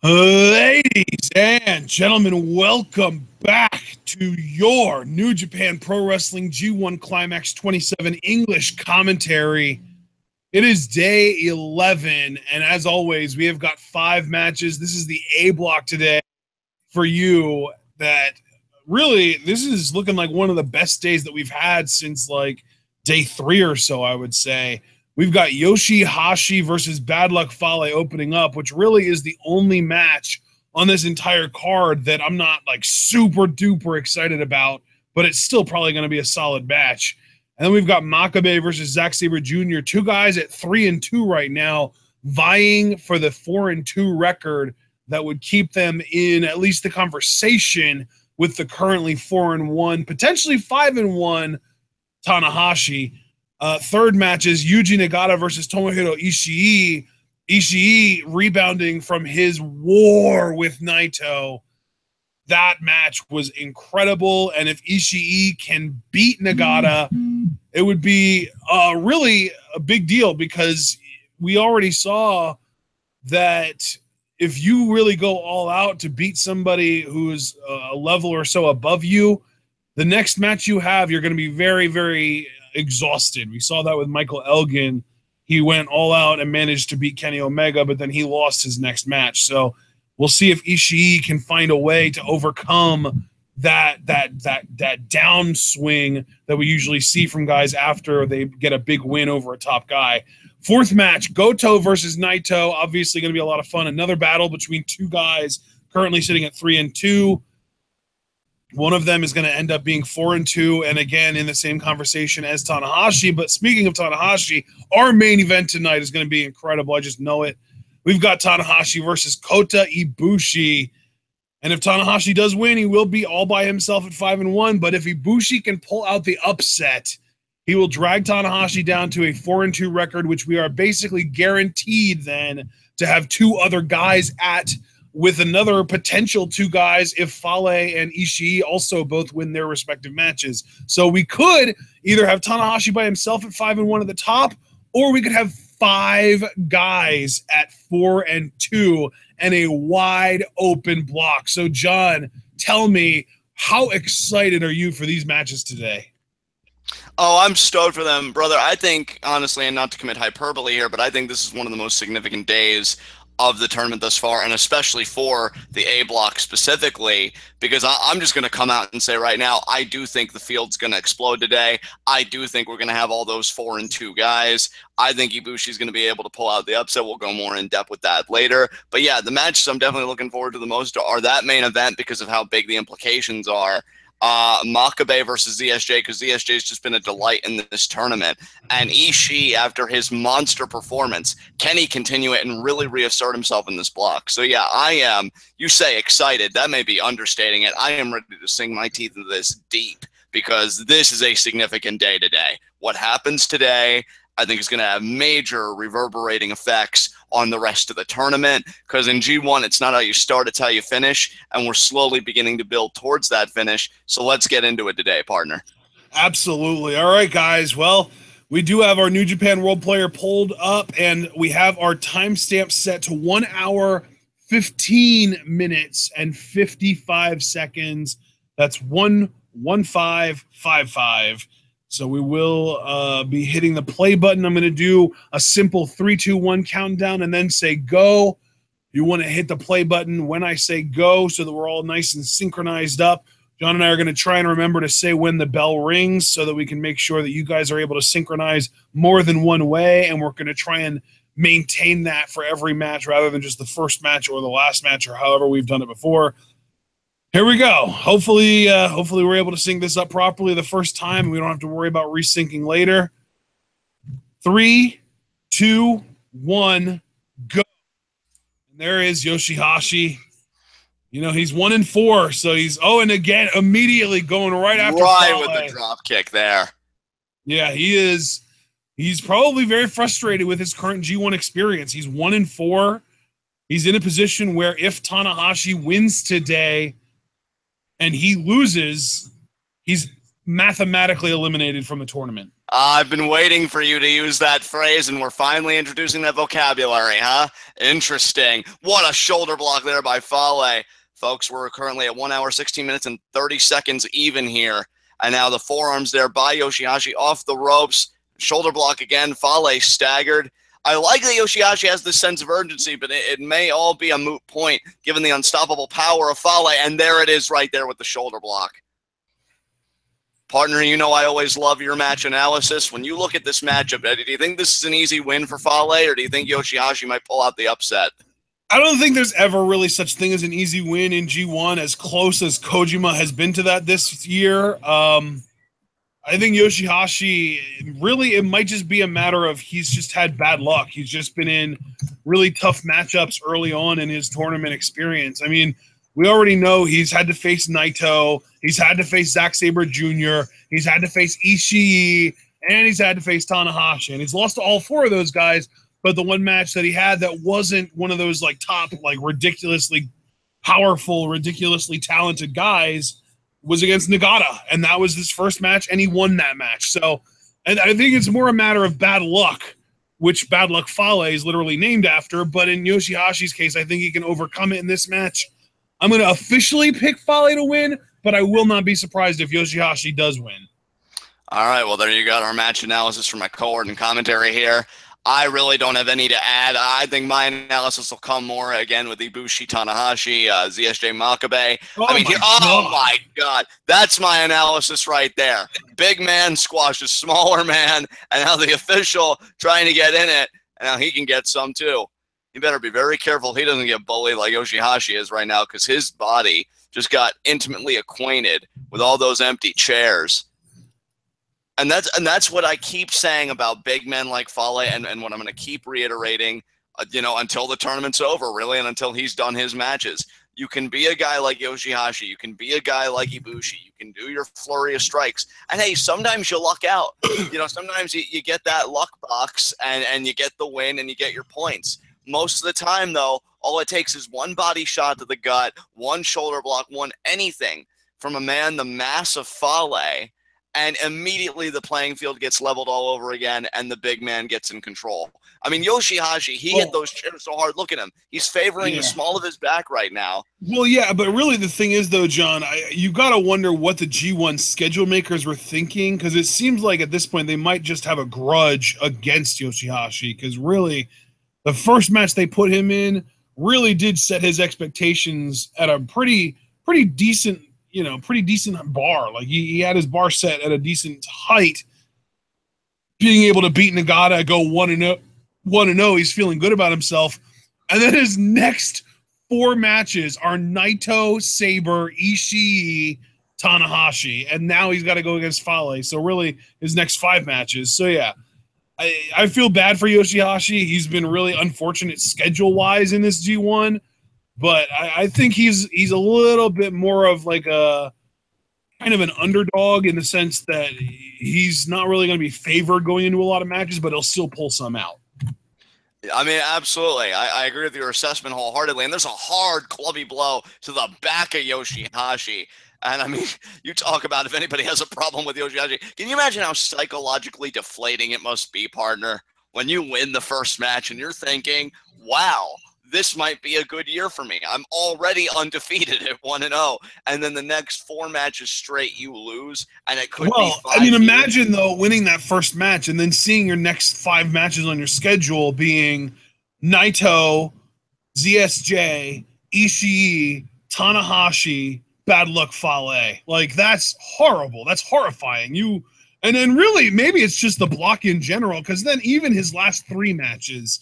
Ladies and gentlemen, welcome back to your New Japan Pro Wrestling G1 Climax 27 English commentary. It is day 11, and as always, we have got 5 matches. This is the A block today for you. That really, this is looking like one of the best days that we've had since like day 3 or so, I would say. We've got Yoshi-Hashi versus Bad Luck Fale opening up, which really is the only match on this entire card that I'm not like super duper excited about, but it's still probably going to be a solid match. And then we've got Makabe versus Zack Sabre Jr., 2 guys at 3-2 right now, vying for the 4-2 record that would keep them in at least the conversation with the currently 4-1, potentially 5-1 Tanahashi. Third match is Yuji Nagata versus Tomohiro Ishii. Ishii rebounding from his war with Naito. That match was incredible, and if Ishii can beat Nagata, it would be really a big deal, because we already saw that if you really go all out to beat somebody who's a level or so above you, the next match you have, you're going to be very, very exhausted. We saw that with Michael Elgin. He went all out and managed to beat Kenny Omega, but then he lost his next match. So we'll see if Ishii can find a way to overcome that downswing that we usually see from guys after they get a big win over a top guy. Fourth match, Goto versus Naito. Obviously going to be a lot of fun. Another battle between 2 guys currently sitting at 3-2. One of them is going to end up being 4-2, and again in the same conversation as Tanahashi. But speaking of Tanahashi, our main event tonight is going to be incredible. I just know it. We've got Tanahashi versus Kota Ibushi. And if Tanahashi does win, he will be all by himself at 5-1. But if Ibushi can pull out the upset, he will drag Tanahashi down to a 4-2 record, which we are basically guaranteed then to have 2 other guys at, with another potential 2 guys if Fale and Ishii also both win their respective matches. So we could either have Tanahashi by himself at 5-1 at the top, or we could have 5 guys at 4-2 and a wide open block. So John, tell me, how excited are you for these matches today? Oh, I'm stoked for them, brother. I think, honestly, and not to commit hyperbole here, but I think this is one of the most significant days of the tournament thus far, and especially for the A block specifically, because I'm just going to come out and say right now, I do think the field's going to explode today. I do think we're going to have all those 4-2 guys. I think Ibushi's going to be able to pull out the upset. We'll go more in depth with that later. But yeah, the matches I'm definitely looking forward to the most are that main event because of how big the implications are. Makabe versus ZSJ, because ZSJ has just been a delight in this tournament, and Ishii, after his monster performance, can he continue it and really reassert himself in this block? So yeah, I am, you say excited, that may be understating it. I am ready to sink my teeth into this deep, because this is a significant day today. What happens today, I think, is going to have major reverberating effects on the rest of the tournament, because in G1, it's not how you start, it's how you finish, and we're slowly beginning to build towards that finish. So let's get into it today, partner. Absolutely. All right, guys. Well, we do have our New Japan World Player pulled up, and we have our timestamp set to 1 hour, 15 minutes, and 55 seconds. That's 1:15:55. So we will be hitting the play button. I'm going to do a simple 3, 2, 1 countdown and then say go. You want to hit the play button when I say go so that we're all nice and synchronized up. John and I are going to try and remember to say when the bell rings so that we can make sure that you guys are able to synchronize more than one way, and we're going to try and maintain that for every match rather than just the first match or the last match or however we've done it before. Here we go. Hopefully we're able to sync this up properly the first time, and we don't have to worry about resyncing later. 3, 2, 1, go. And there is Yoshi-Hashi. You know, he's 1-4, so he's and again immediately going right after Fale. With the drop kick there. Yeah, he is. He's probably very frustrated with his current G1 experience. He's 1-4. He's in a position where if Tanahashi wins today and he loses, he's mathematically eliminated from the tournament. I've been waiting for you to use that phrase, and we're finally introducing that vocabulary, huh? Interesting. What a shoulder block there by Fale. Folks, we're currently at 1 hour, 16 minutes, and 30 seconds even here. And now the forearms there by Yoshi-Hashi off the ropes. Shoulder block again. Fale staggered. I like that Yoshi-Hashi has this sense of urgency, but it may all be a moot point given the unstoppable power of Fale. And there it is right there with the shoulder block. Partner, you know I always love your match analysis. When you look at this matchup, do you think this is an easy win for Fale, or do you think Yoshi-Hashi might pull out the upset? I don't think there's ever really such thing as an easy win in G1, as close as Kojima has been to that this year. I think Yoshi-Hashi, really, it might just be a matter of he's just had bad luck. He's just been in really tough matchups early on in his tournament experience. I mean, we already know he's had to face Naito, he's had to face Zack Sabre Jr., he's had to face Ishii, and he's had to face Tanahashi. And he's lost to all four of those guys, but the one match that he had that wasn't one of those like top, like ridiculously powerful, ridiculously talented guys was against Nagata. And that was his first match, and he won that match. So, and I think it's more a matter of bad luck, which Bad Luck Fale is literally named after. But in Yoshi-Hashi's case, I think he can overcome it in this match. I'm going to officially pick Fale to win, but I will not be surprised if Yoshi-Hashi does win. All right, well, there you got our match analysis from my cohort and commentary here. I really don't have any to add. I think my analysis will come more, again, with Ibushi, Tanahashi, ZSJ Makabe. Oh my God. That's my analysis right there. Big man squashes smaller man, and now the official trying to get in it, and now he can get some too. He better be very careful he doesn't get bullied like Yoshi-Hashi is right now, because his body just got intimately acquainted with all those empty chairs. And that's what I keep saying about big men like Fale, and what I'm going to keep reiterating, until the tournament's over, really, and until he's done his matches. You can be a guy like Yoshi-Hashi. You can be a guy like Ibushi. You can do your flurry of strikes. And, hey, sometimes you luck out. Sometimes you get that luck box, and you get the win, and you get your points. Most of the time, though, all it takes is one body shot to the gut, one shoulder block, one anything from a man the mass of Fale, and immediately the playing field gets leveled all over again, and the big man gets in control. I mean, Yoshi-Hashi, he hit those chairs so hard. Look at him. He's favoring the small of his back right now. Well, yeah, but really the thing is, though, John, you got to wonder what the G1 schedule makers were thinking, because it seems like at this point they might just have a grudge against Yoshi-Hashi, because really the first match they put him in really did set his expectations at a pretty decent, pretty decent bar. Like he had his bar set at a decent height. Being able to beat Nagata, go 1-0, he's feeling good about himself. And then his next four matches are Naito, Sabre, Ishii, Tanahashi, and now he's got to go against Fale. So really, his next five matches. So yeah. I feel bad for Yoshi-Hashi. He's been really unfortunate schedule-wise in this G1, but I think he's a little bit more of like a kind of an underdog in the sense that he's not really going to be favored going into a lot of matches, but he'll still pull some out. I mean, absolutely. I agree with your assessment wholeheartedly, and there's a hard clubby blow to the back of Yoshi-Hashi. And I mean, you talk about if anybody has a problem with Yoshi-Hashi. Can you imagine how psychologically deflating it must be, partner, when you win the first match and you're thinking, wow, this might be a good year for me. I'm already undefeated at 1-0. And then the next four matches straight you lose, and it could be 5 I mean, imagine, though, winning that first match and then seeing your next 5 matches on your schedule being Naito, ZSJ, Ishii, Tanahashi, Bad Luck Fale. Like, that's horrible. That's horrifying. And then really, maybe it's just the block in general, because then even his last 3 matches,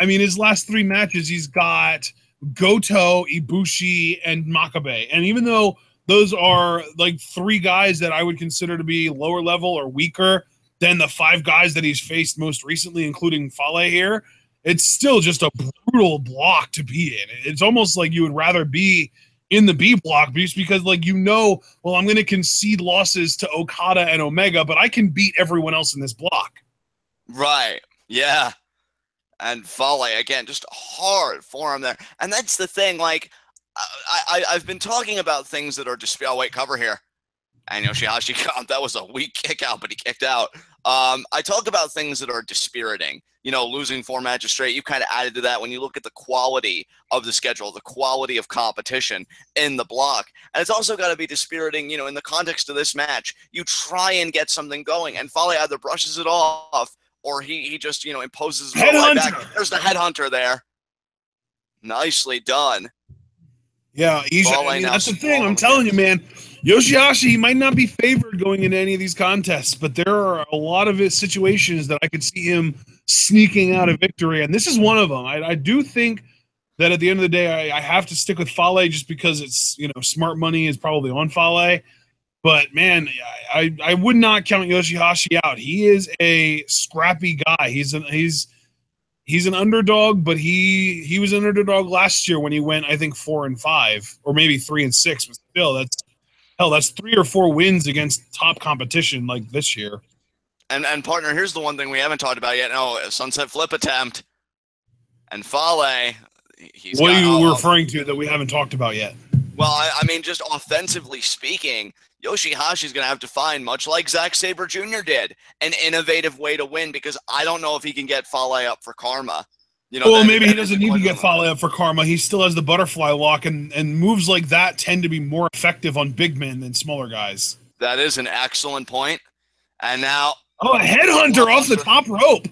he's got Goto, Ibushi, and Makabe. And even though those are like 3 guys that I would consider to be lower level or weaker than the 5 guys that he's faced most recently, including Fale here, it's still just a brutal block to be in. It's almost like you would rather be in the B block just because, like, well, I'm going to concede losses to Okada and Omega, but I can beat everyone else in this block. Right. Yeah. And Fale, again, just hard for him there. And that's the thing, like, I've been talking about things that are just, oh, wait, cover here. And Yoshi-Hashi, that was a weak kick out, but he kicked out. I talked about things that are dispiriting. You know, losing 4 matches straight. You kind of added to that when you look at the quality of the schedule, the quality of competition in the block. And it's also got to be dispiriting, you know, in the context of this match. You try and get something going, and Fale either brushes it off or he just, you know, imposes his will right back. There's the headhunter there. Nicely done. Yeah, that's the thing. I'm telling you, man. Yoshi-Hashi, he might not be favored going into any of these contests, but there are a lot of his situations that I could see him sneaking out a victory, and this is one of them. I do think that at the end of the day, I have to stick with Fale just because it's, you know, smart money is probably on Fale. But man, I would not count Yoshi-Hashi out. He is a scrappy guy. He's an underdog, but he was an underdog last year when he went, I think, 4-5, or maybe 3-6. But still, that's 3 or 4 wins against top competition like this year. And partner, here's the one thing we haven't talked about yet. No, a sunset flip attempt. And Fale, what are you referring to that we haven't talked about yet? Well, I mean, just offensively speaking, Yoshi-Hashi is going to have to find, much like Zack Sabre Jr. did, an innovative way to win, because I don't know if he can get Fale up for karma. You know, well, maybe he doesn't need to get Fale up for karma. He still has the butterfly lock, and moves like that tend to be more effective on big men than smaller guys. That is an excellent point. And now... Oh, a headhunter off the top rope.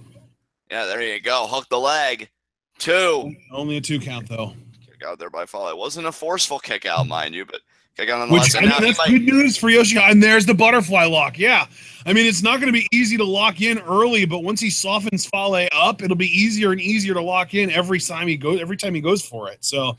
Yeah, there you go. Hook the leg. 2. Only a 2 count, though. Kick out there by Fale. It wasn't a forceful kick out, mind you, but kick out on the last. That's good news for Yoshi. And there's the butterfly lock. Yeah. I mean, it's not going to be easy to lock in early, but once he softens Fale up, it'll be easier and easier to lock in every time he goes for it. So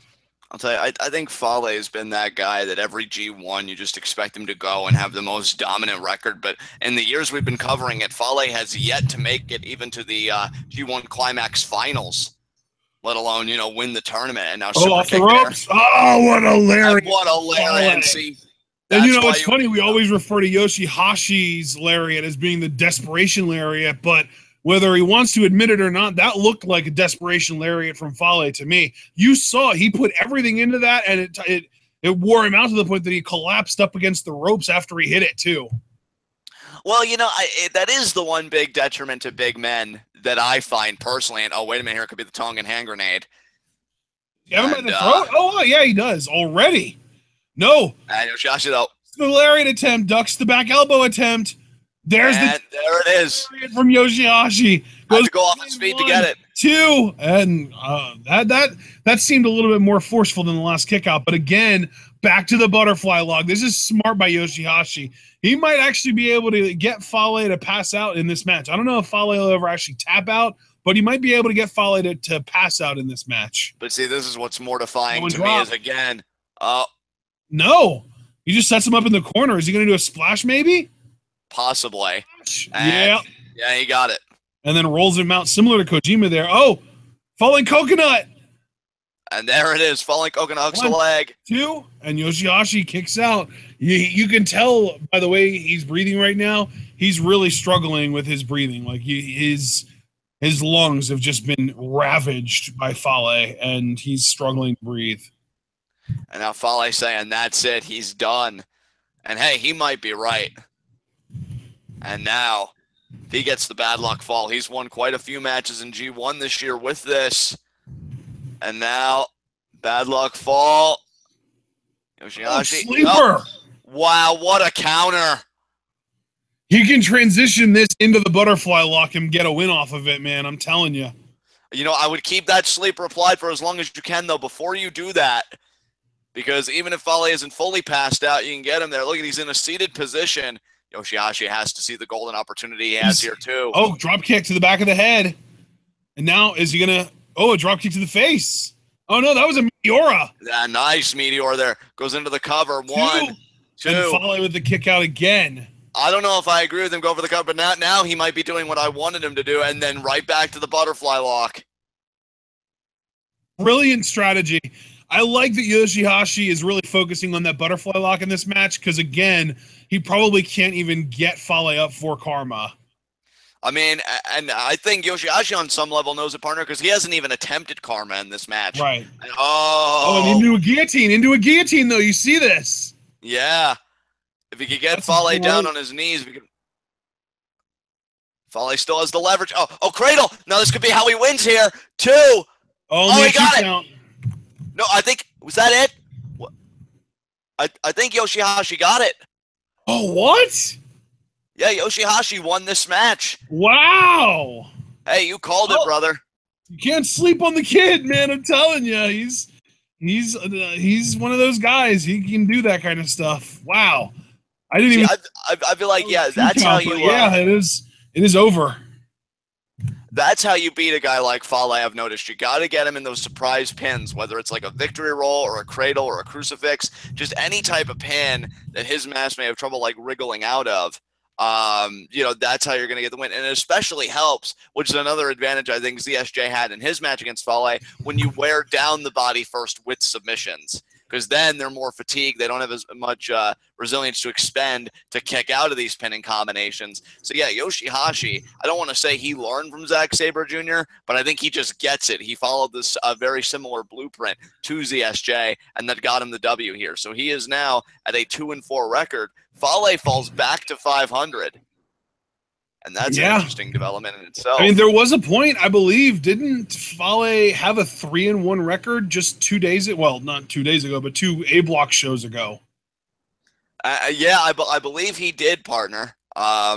I'll tell you, I think Fale has been that guy that every G1 you just expect him to go and have the most dominant record. But in the years we've been covering it, Fale has yet to make it even to the G1 Climax finals, let alone, you know, win the tournament. And now off the ropes. There. Oh, what a lariat. What a lariat. See, and you know, it's funny, we always refer to Yoshi-Hashi's lariat as being the desperation lariat, but whether he wants to admit it or not, that looked like a desperation lariat from Fale to me. You saw he put everything into that, and it wore him out to the point that he collapsed up against the ropes after he hit it too. Well, you know, that is the one big detriment to big men that I find personally. And oh, wait a minute, here could be the tongue and hand grenade. You have him in the throat? Oh, yeah, he does already. No. And Yoshi-Hashi, though. The lariat attempt, ducks the back elbow attempt. There it is. From Yoshi-Hashi. Goes to go off his feet to get it. 2. And that seemed a little bit more forceful than the last kick out. But again, back to the butterfly log. This is smart by Yoshi-Hashi. He might actually be able to get Fale to pass out in this match. I don't know if Fale will ever actually tap out, but he might be able to get Fale to pass out in this match. But see, this is what's mortifying to me is, again, no. He just sets him up in the corner. Is he going to do a splash maybe? Possibly. Yeah. Yeah, he got it. And then rolls him out similar to Kojima there. Oh, falling coconut. And there it is. Falling coconut hooks the leg. 2. And Yoshi-Hashi kicks out. You can tell by the way he's breathing right now, he's really struggling with his breathing. Like his lungs have just been ravaged by Fale, and he's struggling to breathe. And now Fale saying, that's it, he's done. And hey, he might be right. And now, if he gets the bad luck fall, he's won quite a few matches in G1 this year with this. And now, bad luck fall. Yoshi-Hashi. Sleeper. Oh, wow, what a counter. He can transition this into the butterfly lock and get a win off of it, man. I'm telling you. You know, I would keep that sleeper applied for as long as you can, though, before you do that. Because even if Fale isn't fully passed out, you can get him there. Look at, he's in a seated position. Yoshi-Hashi has to see the golden opportunity he has here, too. Oh, drop kick to the back of the head. And now, is he going to... Oh, a drop kick to the face. Oh, no, that was a Meteora. Yeah, nice Meteor there. Goes into the cover. 1, 2. And Fale with the kick out again. I don't know if I agree with him going for the cover, but now he might be doing what I wanted him to do, and then right back to the butterfly lock. Brilliant strategy. I like that Yoshi-Hashi is really focusing on that butterfly lock in this match because, again, he probably can't even get Fale up for karma. I mean, and I think Yoshi-Hashi on some level knows it, partner, because he hasn't even attempted karma in this match. Right. And, and into a guillotine, though. You see this? Yeah. If he could get Fale down on his knees, we could... Fale still has the leverage. Oh, cradle. No, this could be how he wins here. 2. Only he got it. Count. No, I think, was that it? I think Yoshi-Hashi got it. Oh, what? Yeah, Yoshi-Hashi won this match. Wow. Hey, you called it, brother. You can't sleep on the kid, man. I'm telling you, he's one of those guys. He can do that kind of stuff. Wow. I didn't even. I feel like, yeah, that's how you. Yeah, it is. It is over. That's how you beat a guy like Fale, I've noticed. You got to get him in those surprise pins, whether it's like a victory roll or a cradle or a crucifix, just any type of pin that his mask may have trouble like wriggling out of. That's how you're going to get the win. And it especially helps, which is another advantage I think ZSJ had in his match against Fale, when you wear down the body first with submissions. Because then they're more fatigued. They don't have as much resilience to expend to kick out of these pinning combinations. So, yeah, Yoshi-Hashi, I don't want to say he learned from Zack Sabre Jr., but I think he just gets it. He followed this very similar blueprint to ZSJ, and that got him the W here. So he is now at a 2-4 record. Fale falls back to 500. And that's an interesting development in itself. I mean, there was a point, I believe, didn't Fale have a 3-1 record just 2 days ago? Well, not 2 days ago, but 2 A-Block shows ago. Yeah, I believe he did, partner. That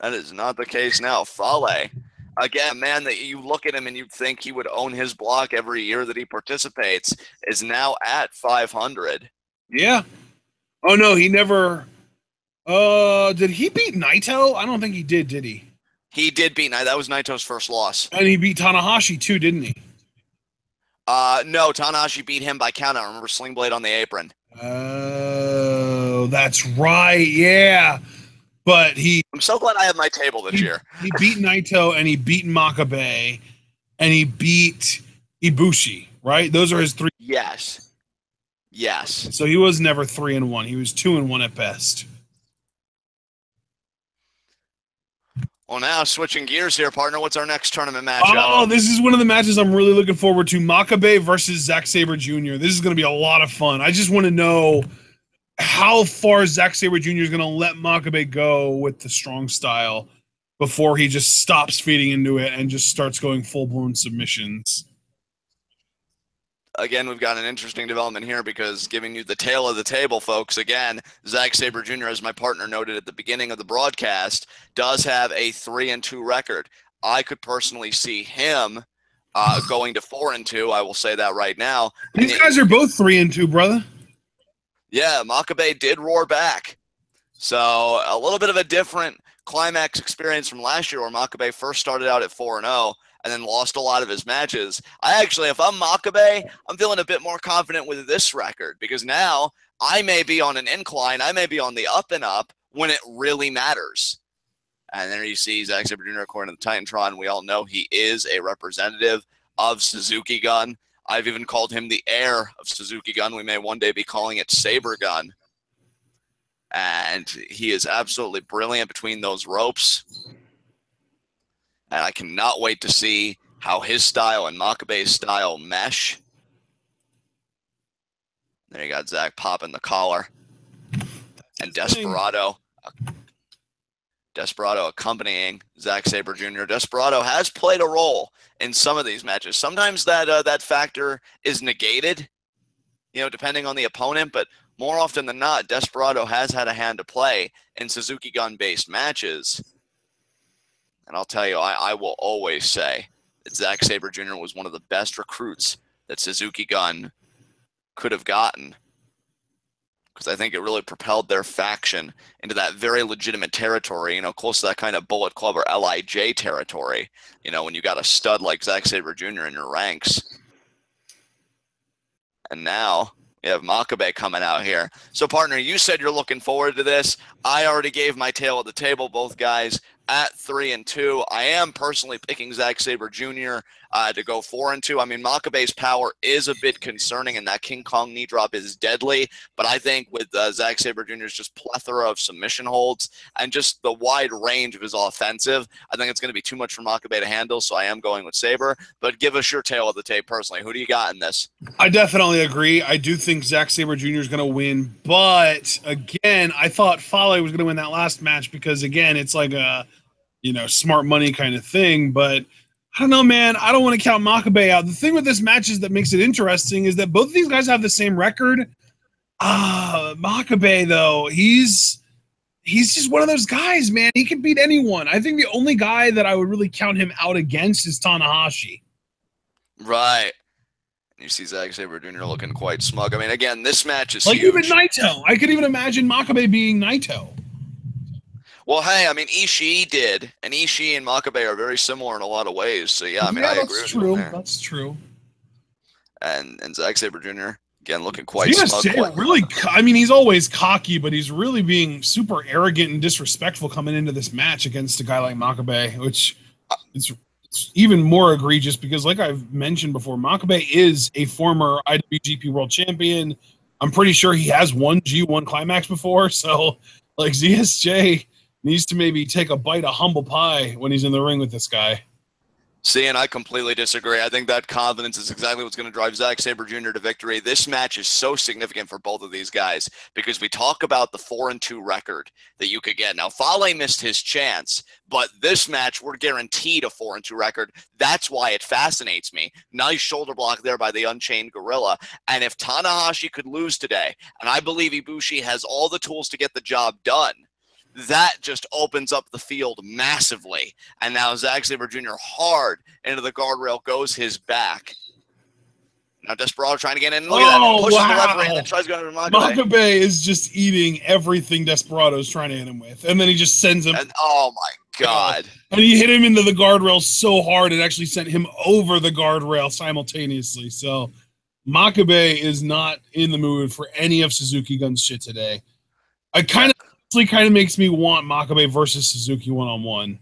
is not the case now. Fale, again, man, that you look at him and you'd think he would own his block every year that he participates, is now at 500. Yeah. Oh, no, he never... did he beat Naito? I don't think he did he? He did beat Naito. That was Naito's first loss. And he beat Tanahashi too, didn't he? No, Tanahashi beat him by count. I remember Sling Blade on the apron. Oh, that's right. Yeah. But I'm so glad I have my table this year. He beat Naito and he beat Makabe and he beat Ibushi, right? Those are his 3. Yes. So he was never 3-1. He was 2-1 at best. Well, now switching gears here, partner. What's our next tournament matchup? Oh, this is one of the matches I'm really looking forward to. Makabe versus Zack Sabre Jr. This is going to be a lot of fun. I just want to know how far Zack Sabre Jr. is going to let Makabe go with the strong style before he just stops feeding into it and just starts going full-blown submissions. Again, we've got an interesting development here because giving you the tail of the table, folks, again, Zack Sabre Jr., as my partner noted at the beginning of the broadcast, does have a 3-2 record. I could personally see him going to 4-2. I will say that right now. These guys are both 3-2, brother. Yeah, Makabe did roar back. So a little bit of a different Climax experience from last year where Makabe first started out at 4-0. And then lost a lot of his matches. If I'm Makabe, I'm feeling a bit more confident with this record because now I may be on an incline. I may be on the up and up when it really matters. And there you see Zack Sabre Jr. according to the Titantron. We all know he is a representative of Suzuki Gun. I've even called him the heir of Suzuki Gun. We may one day be calling it Sabre Gun. And he is absolutely brilliant between those ropes. And I cannot wait to see how his style and Makabe's style mesh. There you got Zack popping the collar. And Desperado accompanying Zack Sabre Jr. Desperado has played a role in some of these matches. Sometimes that factor is negated, depending on the opponent, but more often than not, Desperado has had a hand to play in Suzuki Gun-based matches. And I'll tell you, I will always say that Zack Sabre Jr. was one of the best recruits that Suzuki Gun could have gotten. Because I think it really propelled their faction into that very legitimate territory, close to that kind of Bullet Club or LIJ territory, when you got a stud like Zack Sabre Jr. in your ranks. And now you have Makabe coming out here. So, partner, you said you're looking forward to this. I already gave my tail at the table, both guys at 3-2. I am personally picking Zack Sabre Jr. To go 4-2. I mean, Makabe's power is a bit concerning, and that King Kong knee drop is deadly. But I think with Zack Sabre Jr.'s just plethora of submission holds and just the wide range of his offensive, I think it's going to be too much for Makabe to handle. So I am going with Sabre. But give us your tail of the tape personally. Who do you got in this? I definitely agree. I do think Zack Sabre Jr. is going to win. But again, I thought Fale was going to win that last match because, again, it's like a smart money kind of thing. But I don't know, man. I don't want to count Makabe out. The thing with this match is that makes it interesting is that both of these guys have the same record. Makabe, though, he's just one of those guys, man. He can beat anyone. I think the only guy that I would really count him out against is Tanahashi. Right. You see Zack Sabre Jr. looking quite smug. I mean, again, this match is like huge. Even Naito. I could even imagine Makabe being Naito. Well, hey, I mean, Ishii did, and Ishii and Makabe are very similar in a lot of ways. So yeah, I mean, I agree with you there. That's true. And Zack Sabre Jr. again looking quite smug. Really, I mean, he's always cocky, but he's really being super arrogant and disrespectful coming into this match against a guy like Makabe, which is even more egregious because, like I've mentioned before, Makabe is a former IWGP World Champion. I'm pretty sure he has won G1 Climax before, so like ZSJ needs to maybe take a bite of humble pie when he's in the ring with this guy. See, and I completely disagree. I think that confidence is exactly what's going to drive Zack Sabre Jr. to victory. This match is so significant for both of these guys because we talk about the 4-2 record that you could get. Now, Fale missed his chance, but this match, we're guaranteed a 4-2 record. That's why it fascinates me. Nice shoulder block there by the Unchained Gorilla. And if Tanahashi could lose today, and I believe Ibushi has all the tools to get the job done, that just opens up the field massively. And now Zack Sabre Jr. hard into the guardrail goes his back. Now Desperado trying to get in. Look at that. Pushes the referee and then tries to go to Makabe. Makabe is just eating everything Desperado's trying to hit him with. And then he just sends him. And, oh, my God. And he hit him into the guardrail so hard it actually sent him over the guardrail simultaneously. So Makabe is not in the mood for any of Suzuki Gun's shit today. Kind of makes me want Makabe versus Suzuki one-on-one.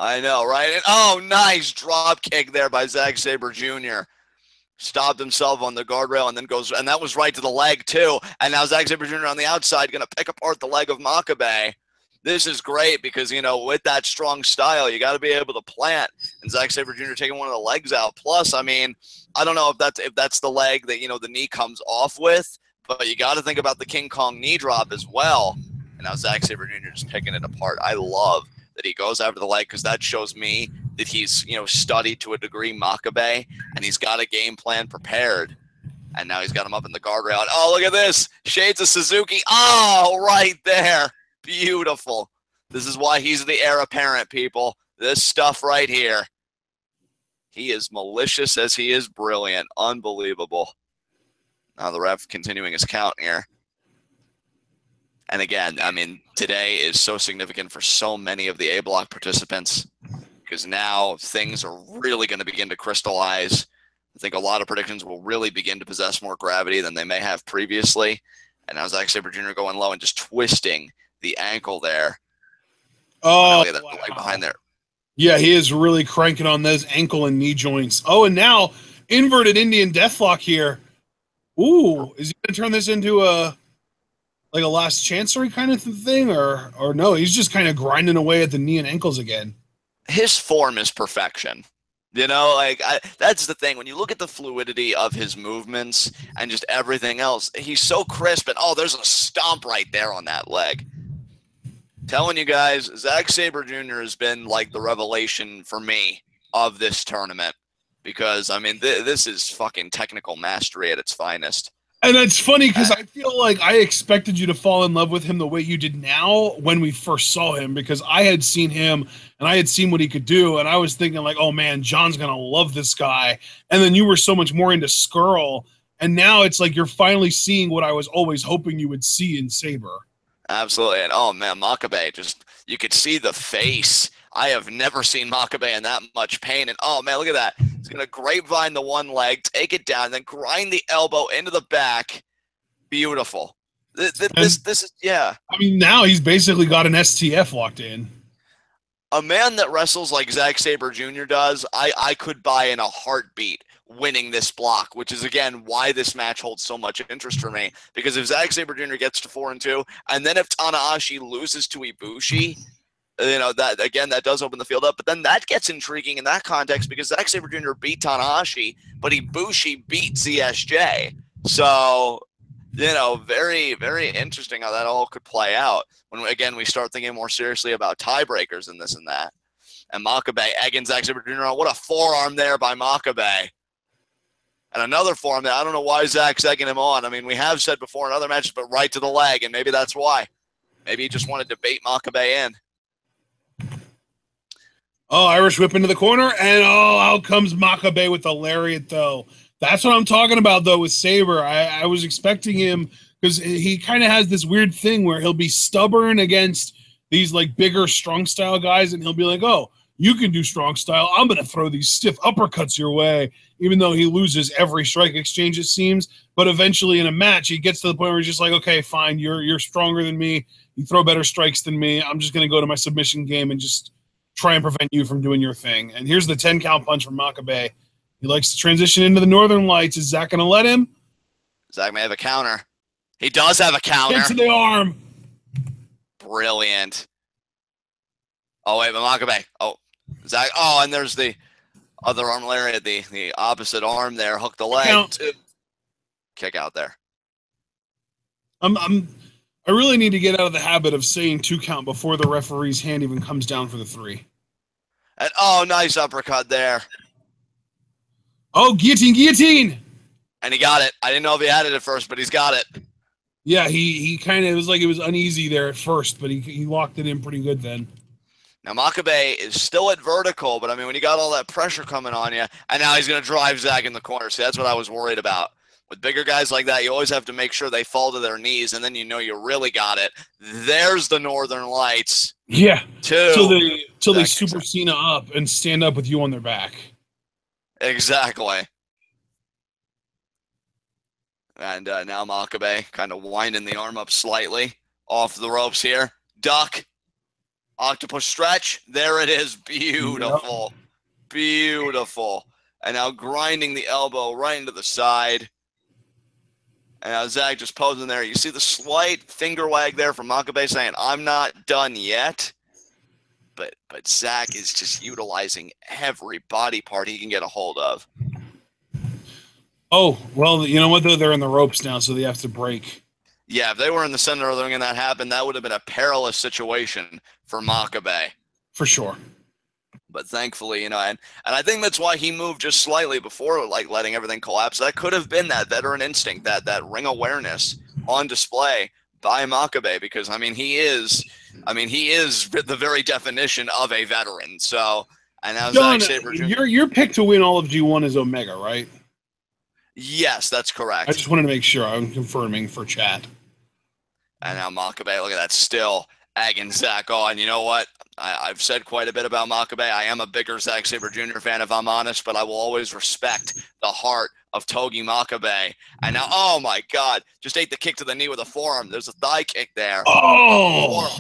I know, right? And, oh, nice drop kick there by Zack Sabre Jr. Stopped himself on the guardrail and then goes, and that was right to the leg too. And now Zack Sabre Jr. on the outside going to pick apart the leg of Makabe. This is great because, with that strong style, you got to be able to plant. And Zack Sabre Jr. taking one of the legs out. Plus, I mean, I don't know if that's the leg that, the knee comes off with, but you got to think about the King Kong knee drop as well. And now Zack Sabre Jr. just picking it apart. I love that he goes after the leg because that shows me that he's, studied to a degree Makabe, and he's got a game plan prepared. And now he's got him up in the guardrail. And, oh, look at this. Shades of Suzuki. Oh, right there. Beautiful. This is why he's the heir apparent, people. This stuff right here. He is malicious as he is brilliant. Unbelievable. Now the ref continuing his count here. And again, I mean, today is so significant for so many of the A block participants because now things are really going to begin to crystallize. I think a lot of predictions will really begin to possess more gravity than they may have previously. And now Zack Sabre Jr. going low and just twisting the ankle there. Oh, look at that leg behind there. Yeah, he is really cranking on those ankle and knee joints. Oh, and now inverted Indian deathlock here. Ooh, is he going to turn this into a last chancery kind of thing, or no? He's just kind of grinding away at the knee and ankles again. His form is perfection. That's the thing. When you look at the fluidity of his movements and just everything else, he's so crisp. And, oh, there's a stomp right there on that leg. Telling you guys, Zack Sabre Jr. has been like the revelation for me of this tournament because, I mean, this is fucking technical mastery at its finest. And it's funny because I feel like I expected you to fall in love with him the way you did now when we first saw him because I had seen him and I had seen what he could do. And I was thinking like, oh, man, John's going to love this guy. And then you were so much more into Skrull. And now it's like you're finally seeing what I was always hoping you would see in Sabre. Absolutely. And, oh, man, Makabe, just you could see the face. I have never seen Makabe in that much pain. And, oh, man, look at that. He's going to grapevine the one leg, take it down, then grind the elbow into the back. Beautiful. This is, yeah. I mean, now he's basically got an STF locked in. A man that wrestles like Zack Sabre Jr. does, I could buy in a heartbeat winning this block, which is, again, why this match holds so much interest for me. Because if Zack Sabre Jr. gets to 4-2, and then if Tanahashi loses to Ibushi, that does open the field up. But then that gets intriguing in that context because Zack Sabre Jr. beat Tanahashi, but Ibushi beat ZSJ. So, very, very interesting how that all could play out when, again, we start thinking more seriously about tiebreakers and this and that. And Makabe egging Zack Sabre Jr. on. What a forearm there by Makabe. And another forearm there. I don't know why Zack's egging him on. I mean, we have said before in other matches, but right to the leg, and maybe that's why. Maybe he just wanted to bait Makabe in. Oh, Irish whip into the corner, and out comes Makabe with the lariat, though. That's what I'm talking about, though, with Sabre. I was expecting him, because he kind of has this weird thing where he'll be stubborn against these, like, bigger strong style guys, and he'll be like, oh, you can do strong style. I'm going to throw these stiff uppercuts your way, even though he loses every strike exchange, it seems. But eventually in a match, he gets to the point where he's just like, okay, fine, you're stronger than me. You throw better strikes than me. I'm just going to go to my submission game and just try and prevent you from doing your thing. And here's the 10 count punch from Makabe. He likes to transition into the Northern Lights. Is Zack going to let him? Zack may have a counter. He does have a counter. Kick to the arm. Brilliant. Oh, wait, but Makabe. Oh, Zack. Oh, and there's the other arm lariat, the opposite arm there. Hook the leg. Count. Kick out there. I really need to get out of the habit of saying 2 count before the referee's hand even comes down for the 3. And oh, nice uppercut there. Oh, guillotine! And he got it. I didn't know if he had it at first, but he's got it. Yeah, he kind of, it was like it was uneasy there at first, but he locked it in pretty good then. Now, Makabe is still at vertical, but I mean, when you got all that pressure coming on you, and now he's going to drive Zack in the corner. See, that's what I was worried about. With bigger guys like that, you always have to make sure they fall to their knees, and then you know you really got it. There's the Northern Lights. Yeah. Till they Zack Super Cena up and stand up with you on their back. Exactly. And now Makabe kind of winding the arm up slightly. Off the ropes here. Duck. Octopus stretch. There it is. Beautiful. Yep. Beautiful. And now grinding the elbow right into the side. And now Zack just posing there. You see the slight finger wag there from Makabe saying, I'm not done yet. But Zack is just utilizing every body part he can get a hold of. Oh, well, you know what, though? They're in the ropes now, so they have to break. Yeah, if they were in the center of the ring and that happened, that would have been a perilous situation for Makabe. For sure. But thankfully, and I think that's why he moved just slightly before, like, letting everything collapse. That could have been that veteran instinct, that ring awareness on display by Makabe, because, I mean, he is the very definition of a veteran. So, and now John, Zack Sabre Jr. Your pick to win all of G1 is Omega, right? Yes, that's correct. I just wanted to make sure I'm confirming for chat. And now Makabe, look at that, still egging Zack on. You know what? I've said quite a bit about Makabe. I am a bigger Zack Sabre Jr. fan, if I'm honest, but I will always respect the heart of Togi Makabe. And now, oh my God, just ate the kick to the knee with a forearm. There's a thigh kick there. Oh!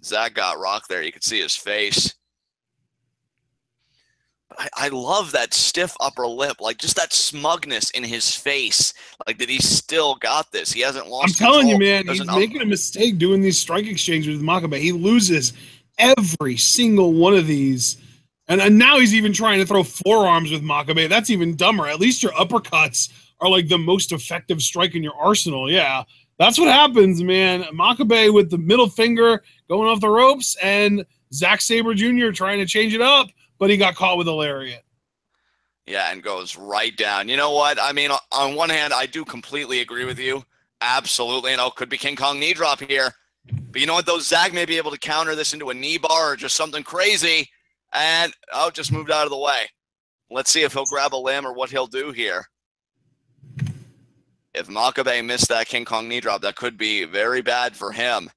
Zack got rocked there. You could see his face. I love that stiff upper lip, like just that smugness in his face. Like that he's still got this. He hasn't lost. I'm telling you, man, he's making a mistake doing these strike exchanges with Makabe. He loses every single one of these. And now he's even trying to throw forearms with Makabe. That's even dumber. At least your uppercuts are like the most effective strike in your arsenal. Yeah, that's what happens, man. Makabe with the middle finger going off the ropes, and Zack Sabre Jr. trying to change it up, but he got caught with a lariat. Yeah, and goes right down. You know what? I mean, on one hand, I do completely agree with you. Absolutely. Could be King Kong knee drop here. But you know what, though? Zack may be able to counter this into a knee bar or just something crazy. And, just moved out of the way. Let's see if he'll grab a limb or what he'll do here. If Makabe missed that King Kong knee drop, that could be very bad for him.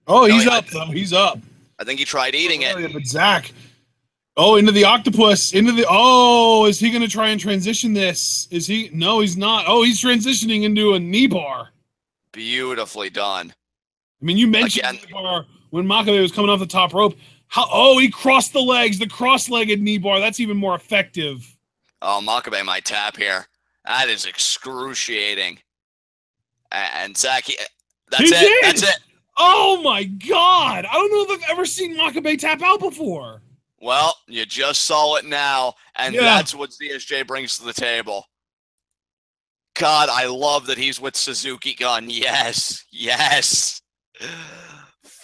Oh, he's up, though. He's up. I think he tried eating it. But Zack. Oh, into the octopus. Is he going to try and transition this? Is he? No, he's not. Oh, he's transitioning into a knee bar. Beautifully done. I mean, you mentioned knee bar when Makabe was coming off the top rope. He crossed the legs, the cross-legged knee bar. That's even more effective. Oh, Makabe might tap here. That is excruciating. And Zack, that's it. Oh, my God. I don't know if I've ever seen Makabe tap out before. Well, you just saw it now, and that's what ZSJ brings to the table. God, I love that he's with Suzuki Gun. Yes, yes.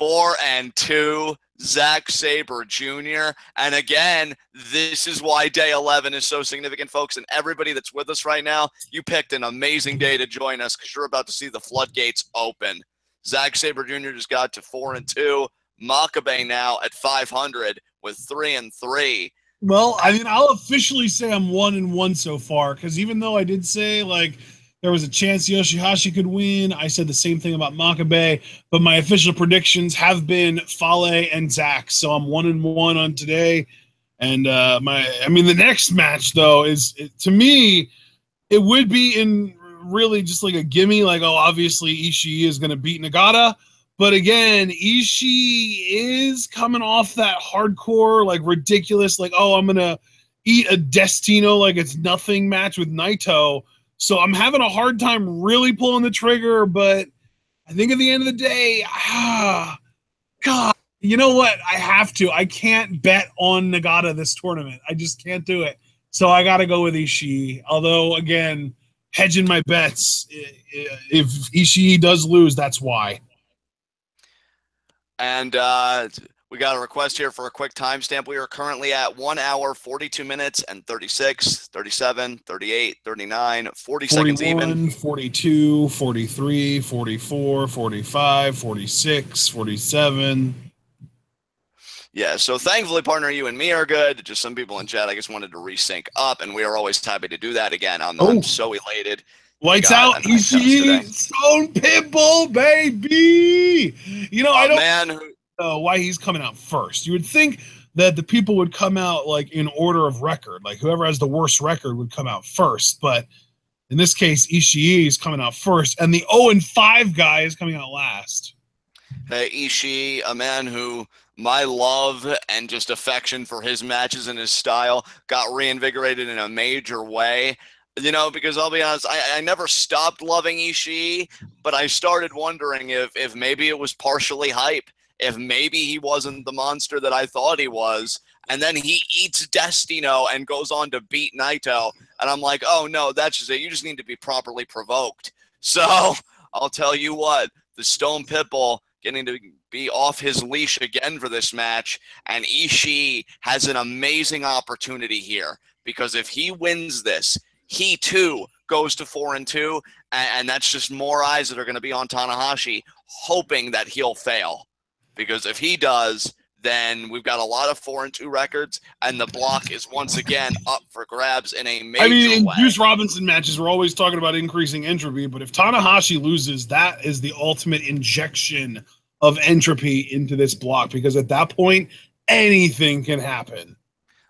4-2. Zack Sabre Jr. And again, this is why day 11 is so significant, folks. And everybody that's with us right now, you picked an amazing day to join us because you're about to see the floodgates open. Zack Sabre Jr. just got to 4-2. Makabe now at 500 with 3-3. Well, I mean, I'll officially say I'm 1-1 so far because even though I did say like there was a chance Yoshi-Hashi could win, I said the same thing about Makabe, but my official predictions have been Fale and Zack, so I'm 1-1 on today. And the next match though is to me, it would be in really just like a gimme, like obviously Ishii is going to beat Nagata. But again, Ishii is coming off that hardcore, like ridiculous, like, I'm going to eat a Destino like it's nothing match with Naito. So I'm having a hard time really pulling the trigger. But I think at the end of the day, God, you know what? I have to. I can't bet on Nagata this tournament. I just can't do it. So I got to go with Ishii. Although, again, hedging my bets, if Ishii does lose, that's why. And we got a request here for a quick timestamp. We are currently at 1 hour, 42 minutes, and 36, 37, 38, 39, 40 seconds even. 42, 43, 44, 45, 46, 47. Yeah, so thankfully, partner, you and me are good. Just some people in chat, I guess, wanted to resync up, and we are always happy to do that again. I'm so elated. Lights out, Ishii, Stone Pitbull, baby. You know, I don't know why he's coming out first. You would think that the people would come out like in order of record, like whoever has the worst record would come out first. But in this case, Ishii is coming out first, and the 0-5 guy is coming out last. Hey, Ishii, a man who my love and just affection for his matches and his style got reinvigorated in a major way. You know, because I'll be honest, I never stopped loving Ishii, but I started wondering if maybe it was partially hype, if maybe he wasn't the monster that I thought he was, and then he eats Destino and goes on to beat Naito, and I'm like, oh no, that's just it. You just need to be properly provoked. So I'll tell you what, the Stone Pitbull getting to be off his leash again for this match, and Ishii has an amazing opportunity here, because if he wins this, he too goes to 4-2, and that's just more eyes that are going to be on Tanahashi, hoping that he'll fail. Because if he does, then we've got a lot of 4-2 records, and the block is once again up for grabs in a major way. In Juice Robinson matches, we're always talking about increasing entropy, but if Tanahashi loses, that is the ultimate injection of entropy into this block, because at that point, anything can happen.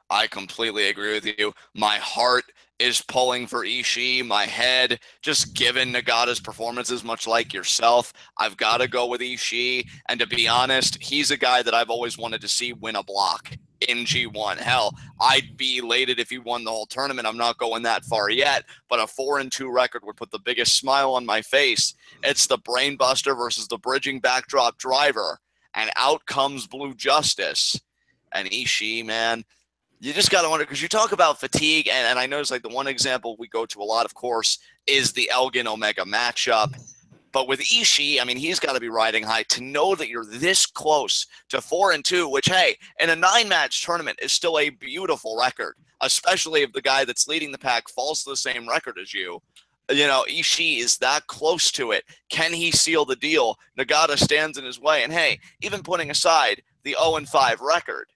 I completely agree with you. My heart is pulling for Ishii. My head, just given Nagata's performances, much like yourself, I've got to go with Ishii. And to be honest, he's a guy that I've always wanted to see win a block in G1. Hell, I'd be elated if he won the whole tournament. I'm not going that far yet, but a 4-2 record would put the biggest smile on my face. It's the Brainbuster versus the Bridging Backdrop Driver, and out comes Blue Justice. And Ishii, man, you just got to wonder, because you talk about fatigue, and I notice like the one example we go to a lot, of course, is the Elgin Omega matchup. But with Ishii, I mean, he's got to be riding high to know that you're this close to 4-2, which, hey, in a 9-match tournament is still a beautiful record, especially if the guy that's leading the pack falls to the same record as you. You know, Ishii is that close to it. Can he seal the deal? Nagata stands in his way. And hey, even putting aside the 0-5 record,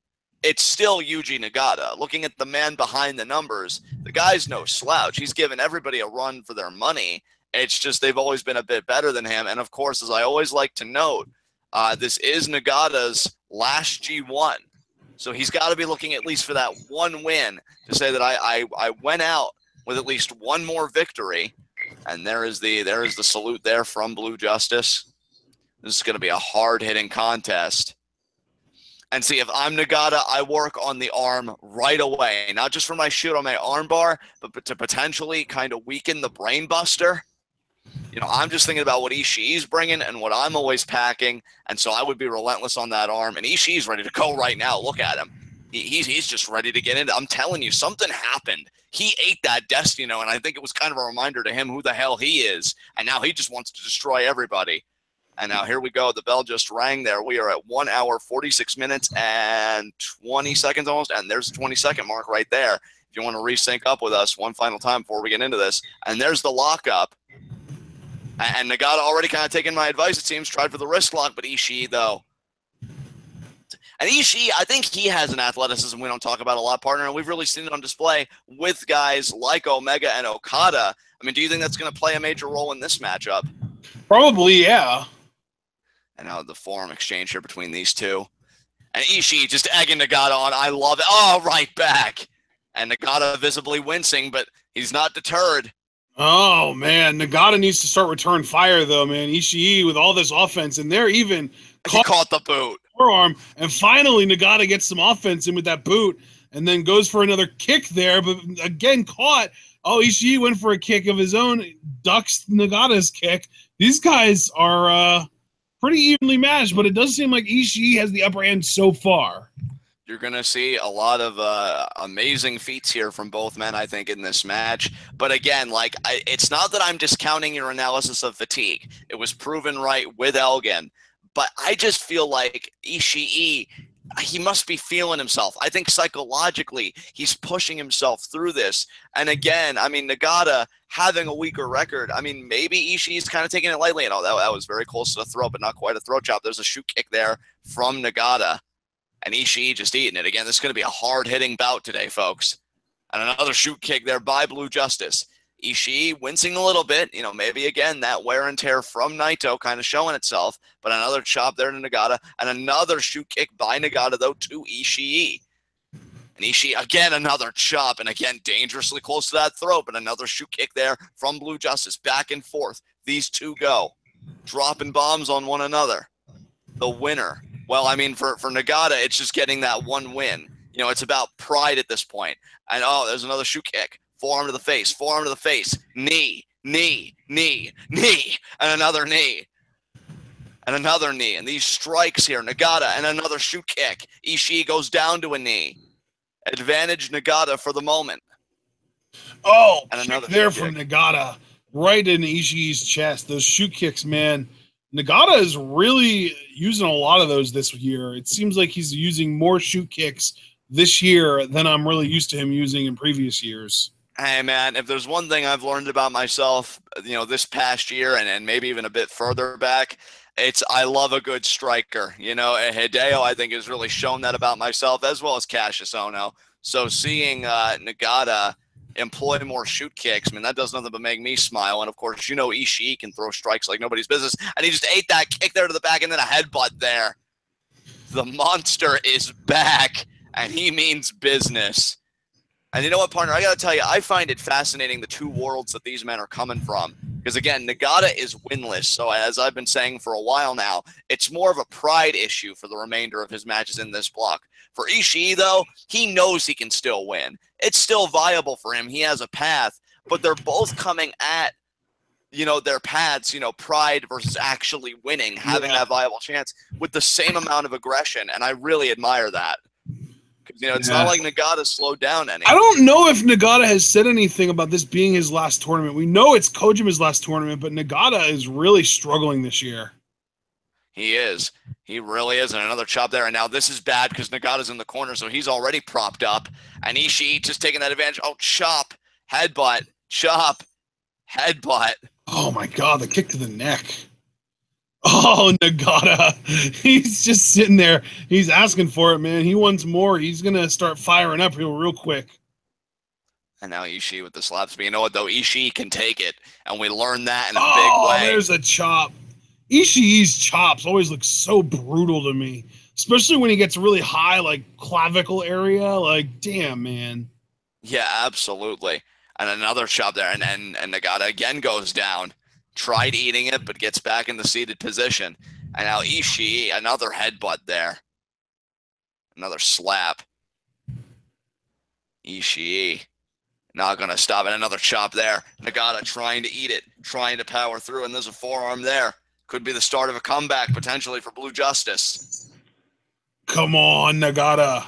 it's still Yuji Nagata. Looking at the man behind the numbers, the guy's no slouch. He's given everybody a run for their money. It's just they've always been a bit better than him. And of course, as I always like to note, this is Nagata's last G1. So he's got to be looking at least for that one win to say that I went out with at least one more victory. And there is the salute there from Blue Justice. This is going to be a hard-hitting contest. And see, if I'm Nagata, I work on the arm right away. Not just for my shoot on my arm bar, but to potentially kind of weaken the brain buster. You know, I'm just thinking about what Ishii's bringing and what I'm always packing. And so I would be relentless on that arm. And Ishii's ready to go right now. Look at him. He's just ready to get into it. I'm telling you, something happened. He ate that Destino, and I think it was kind of a reminder to him who the hell he is. And now he just wants to destroy everybody. And now here we go. The bell just rang there. We are at 1 hour, 46 minutes and 20 seconds almost. And there's the 20-second mark right there. If you want to resync up with us one final time before we get into this. And there's the lockup. And Nagata already kind of taking my advice, it seems. Tried for the wrist lock, but Ishii, though. And Ishii, I think he has an athleticism we don't talk about a lot, partner. And we've really seen it on display with guys like Omega and Okada. I mean, do you think that's going to play a major role in this matchup? Probably, yeah. And now the forearm exchange here between these two. And Ishii just egging Nagata on. I love it. Oh, right back. And Nagata visibly wincing, but he's not deterred. Oh, man. Nagata needs to start return fire, though, man. Ishii with all this offense, and they're even caught the boot. Forearm, and finally Nagata gets some offense in with that boot, and then goes for another kick there, but again caught. Oh, Ishii went for a kick of his own, ducks Nagata's kick. These guys are pretty evenly matched, but it does seem like Ishii has the upper hand so far. You're going to see a lot of amazing feats here from both men, I think, in this match. But again, like, it's not that I'm discounting your analysis of fatigue. It was proven right with Elgin. But I just feel like Ishii, he must be feeling himself. I think psychologically he's pushing himself through this. And again, I mean, Nagata having a weaker record, I mean, maybe Ishii's kind of taking it lightly. And that was very close to the throat, but not quite a throat chop. There's a shoot kick there from Nagata. And Ishii just eating it. Again, this is going to be a hard-hitting bout today, folks. And another shoot kick there by Blue Justice. Ishii wincing a little bit. You know, maybe, again, that wear and tear from Naito kind of showing itself. But another chop there to Nagata. And another shoot kick by Nagata, though, to Ishii. And Ishii, again, another chop. And, again, dangerously close to that throat. But another shoot kick there from Blue Justice. Back and forth. These two go. Dropping bombs on one another. The winner. Well, I mean, for Nagata, it's just getting that one win. You know, it's about pride at this point. And, oh, there's another shoot kick. Forearm to the face, forearm to the face. Knee, knee, knee, knee. And another knee. And another knee. And these strikes here, Nagata, and another shoot kick. Ishii goes down to a knee. Advantage Nagata for the moment. Oh, and another there from Nagata. Right in Ishii's chest. Those shoot kicks, man. Nagata is really using a lot of those this year. It seems like he's using more shoot kicks this year than I'm really used to him using in previous years. Hey, man, if there's one thing I've learned about myself, you know, this past year and maybe even a bit further back, it's I love a good striker. You know, Hideo, I think, has really shown that about myself, as well as Cassius Ohno. So seeing Nagata employ more shoot kicks, I mean, that does nothing but make me smile. And, of course, you know Ishii can throw strikes like nobody's business. And he just ate that kick there to the back and then a headbutt there. The monster is back, and he means business. And you know what, partner? I got to tell you, I find it fascinating the two worlds that these men are coming from. Because, again, Nagata is winless. So, as I've been saying for a while now, it's more of a pride issue for the remainder of his matches in this block. For Ishii, though, he knows he can still win. It's still viable for him. He has a path. But they're both coming at, you know, their paths, you know, pride versus actually winning, having that viable chance with the same amount of aggression. And I really admire that. You know, it's not like Nagata slowed down any. I don't know if Nagata has said anything about this being his last tournament. We know it's Kojima's last tournament, but Nagata is really struggling this year. He is. He really is. And another chop there. And now this is bad because Nagata's in the corner, so he's already propped up. And Ishii just taking that advantage. Oh, chop, headbutt, chop, headbutt. Oh, my God, the kick to the neck. Oh, Nagata. He's just sitting there. He's asking for it, man. He wants more. He's going to start firing up real quick. And now Ishii with the slaps. But you know what, though? Ishii can take it. And we learned that in a big way. There's a chop. Ishii's chops always look so brutal to me. Especially when he gets really high, like clavicle area. Like, damn, man. Yeah, absolutely. And another chop there. And Nagata again goes down. Tried eating it, but gets back in the seated position. And now Ishii, another headbutt there. Another slap. Ishii not going to stop it. Another chop there. Nagata trying to eat it, trying to power through, and there's a forearm there. Could be the start of a comeback, potentially, for Blue Justice. Come on, Nagata.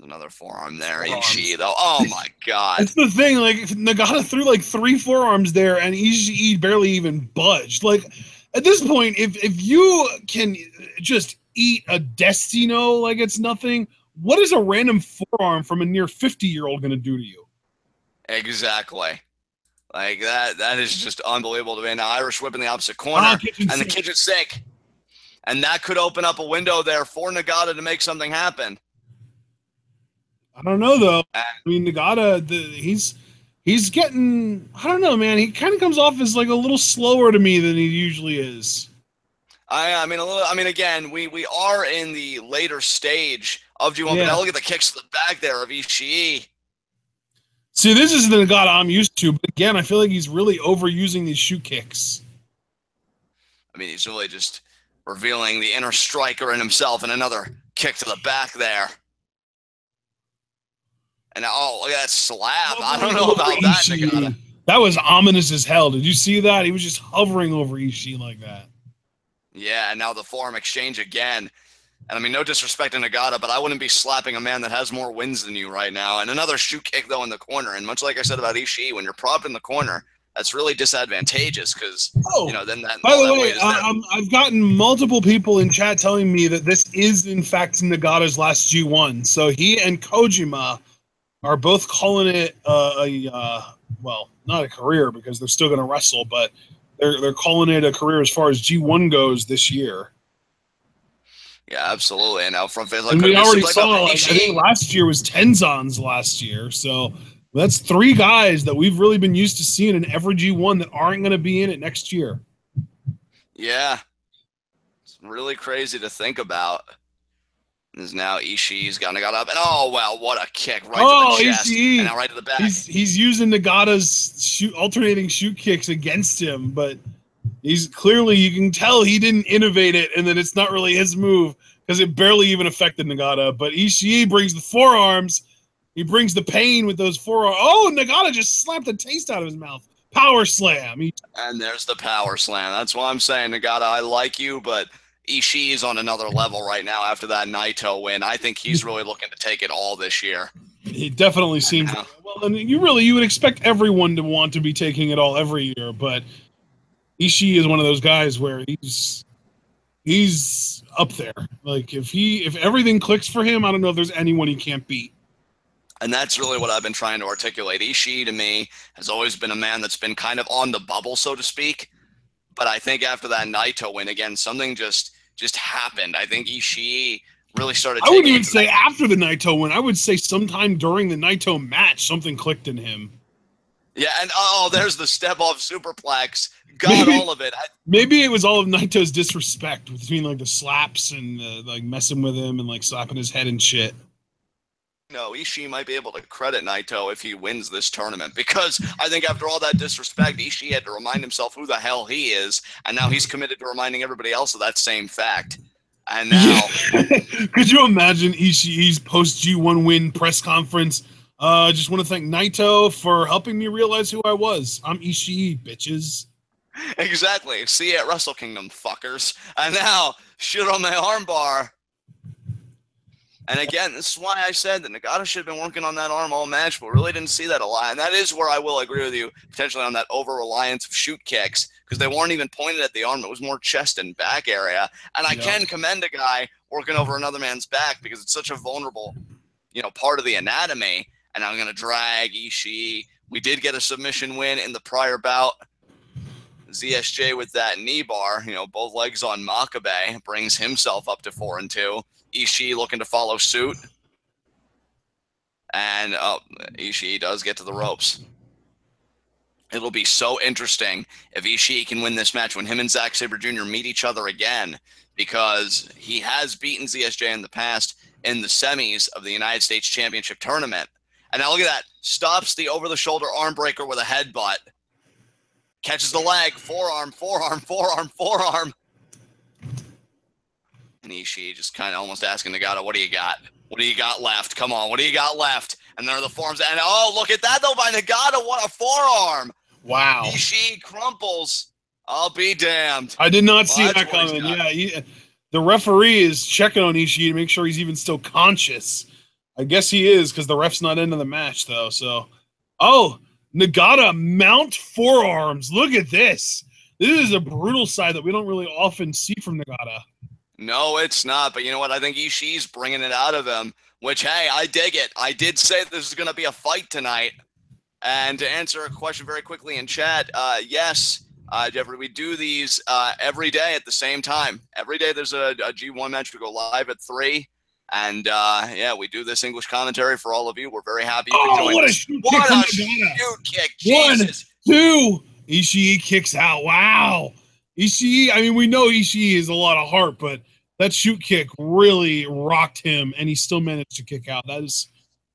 Another forearm there. Ishii, though. Oh, my God. That's the thing. Like, Nagata threw like 3 forearms there, and Ishii barely even budged. Like, At this point, if you can just eat a Destino like it's nothing, what is a random forearm from a near 50-year-old going to do to you? Exactly. Like that is just unbelievable to me. Now Irish whip in the opposite corner and the kitchen sink. And that could open up a window there for Nagata to make something happen. I don't know though. I mean, Nagata, he's getting, I don't know, man. He kind of comes off as like a little slower to me than he usually is. I mean, again, we are in the later stage of G1, but now look at the kicks to the back there of Ishii. See, this is the Nagata I'm used to, but again, I feel like he's really overusing these shoot kicks. I mean, he's really just revealing the inner striker in himself, and another kick to the back there. And now, look at that slap. I don't know about that, Nagata. That was ominous as hell. Did you see that? He was just hovering over Ishii like that. Yeah, and now the forearm exchange again. And I mean, no disrespect to Nagata, but I wouldn't be slapping a man that has more wins than you right now. And another shoot kick, though, in the corner. And much like I said about Ishii, when you're propped in the corner, that's really disadvantageous because, you know, then that. By the way, I've gotten multiple people in chat telling me that this is, in fact, Nagata's last G1. So he and Kojima are both calling it well, not a career because they're still going to wrestle, but they're calling it a career as far as G1 goes this year. Yeah, absolutely. And now front face, and we already saw. Like, I think last year was Tenzan's last year, so that's 3 guys that we've really been used to seeing in every G1 that aren't going to be in it next year. Yeah, it's really crazy to think about. Is now Ishii's got and oh wow, what a kick right to the chest Ishii. And now right to the back. He's using Nagata's alternating shoot kicks against him, but he's clearly, you can tell he didn't innovate it, and that it's not really his move because it barely even affected Nagata. But Ishii brings the forearms. He brings the pain with those forearms. Oh, Nagata just slapped the taste out of his mouth. Power slam. And there's the power slam. That's why I'm saying, Nagata, I like you, but Ishii is on another level right now after that Naito win. I think he's really looking to take it all this year. He definitely seems well, and you would expect everyone to want to be taking it all every year, but Ishii is one of those guys where he's up there. Like if everything clicks for him, I don't know if there's anyone he can't beat. And that's really what I've been trying to articulate. Ishii, to me, has always been a man that's been kind of on the bubble, so to speak. But I think after that Naito win, again, something just happened. I think Ishii really started. I wouldn't even say after the Naito win. I would say sometime during the Naito match, something clicked in him. Yeah, and there's the step off superplex. Got all of it. Maybe it was all of Naito's disrespect between like the slaps and like messing with him and like slapping his head and shit. No, Ishii might be able to credit Naito if he wins this tournament, because I think after all that disrespect, Ishii had to remind himself who the hell he is, and now he's committed to reminding everybody else of that same fact. And now, could you imagine Ishii's post G1 win press conference? Just want to thank Naito for helping me realize who I was. I'm Ishii, bitches. Exactly. See you at Wrestle Kingdom, fuckers. And now, shit on my armbar. And again, this is why I said that Nagata should have been working on that arm all match, but really didn't see that a lot. And that is where I will agree with you, potentially on that over-reliance of shoot kicks, because they weren't even pointed at the arm. It was more chest and back area. And I can commend a guy working over another man's back because it's such a vulnerable, part of the anatomy. And I'm going to drag Ishii. We did get a submission win in the prior bout. ZSJ with that knee bar, both legs on Makabe, brings himself up to 4-2. Ishii looking to follow suit. And Ishii does get to the ropes. It'll be so interesting if Ishii can win this match when him and Zack Sabre Jr. meet each other again, because he has beaten ZSJ in the past in the semis of the United States Championship Tournament. And now look at that. Stops the over-the-shoulder arm breaker with a headbutt. Catches the leg. Forearm, forearm, forearm, forearm. And Ishii just kind of almost asking Nagata, what do you got? What do you got left? Come on, what do you got left? And there are the forearms. And look at that, though, by Nagata. What a forearm. Wow. Ishii crumples. I'll be damned. I did not see that coming. Yeah, the referee is checking on Ishii to make sure he's even still conscious. I guess he is, because the ref's not into the match, though. So, Nagata mount forearms. Look at this. This is a brutal side that we don't really often see from Nagata. No, it's not. But you know what? I think Ishii's bringing it out of him, which, hey, I dig it. I did say this is going to be a fight tonight. And to answer a question very quickly in chat, yes, Jeffrey, we do these every day at the same time. Every day there's a G1 match. We go live at 3. And, yeah, we do this English commentary for all of you. We're very happy you could join what us. A shoot what kick a shoot kick. Jesus. 1, 2. Ishii kicks out. Wow. Ishii, I mean, we know Ishii is a lot of heart, but that shoot kick really rocked him, and he still managed to kick out. That is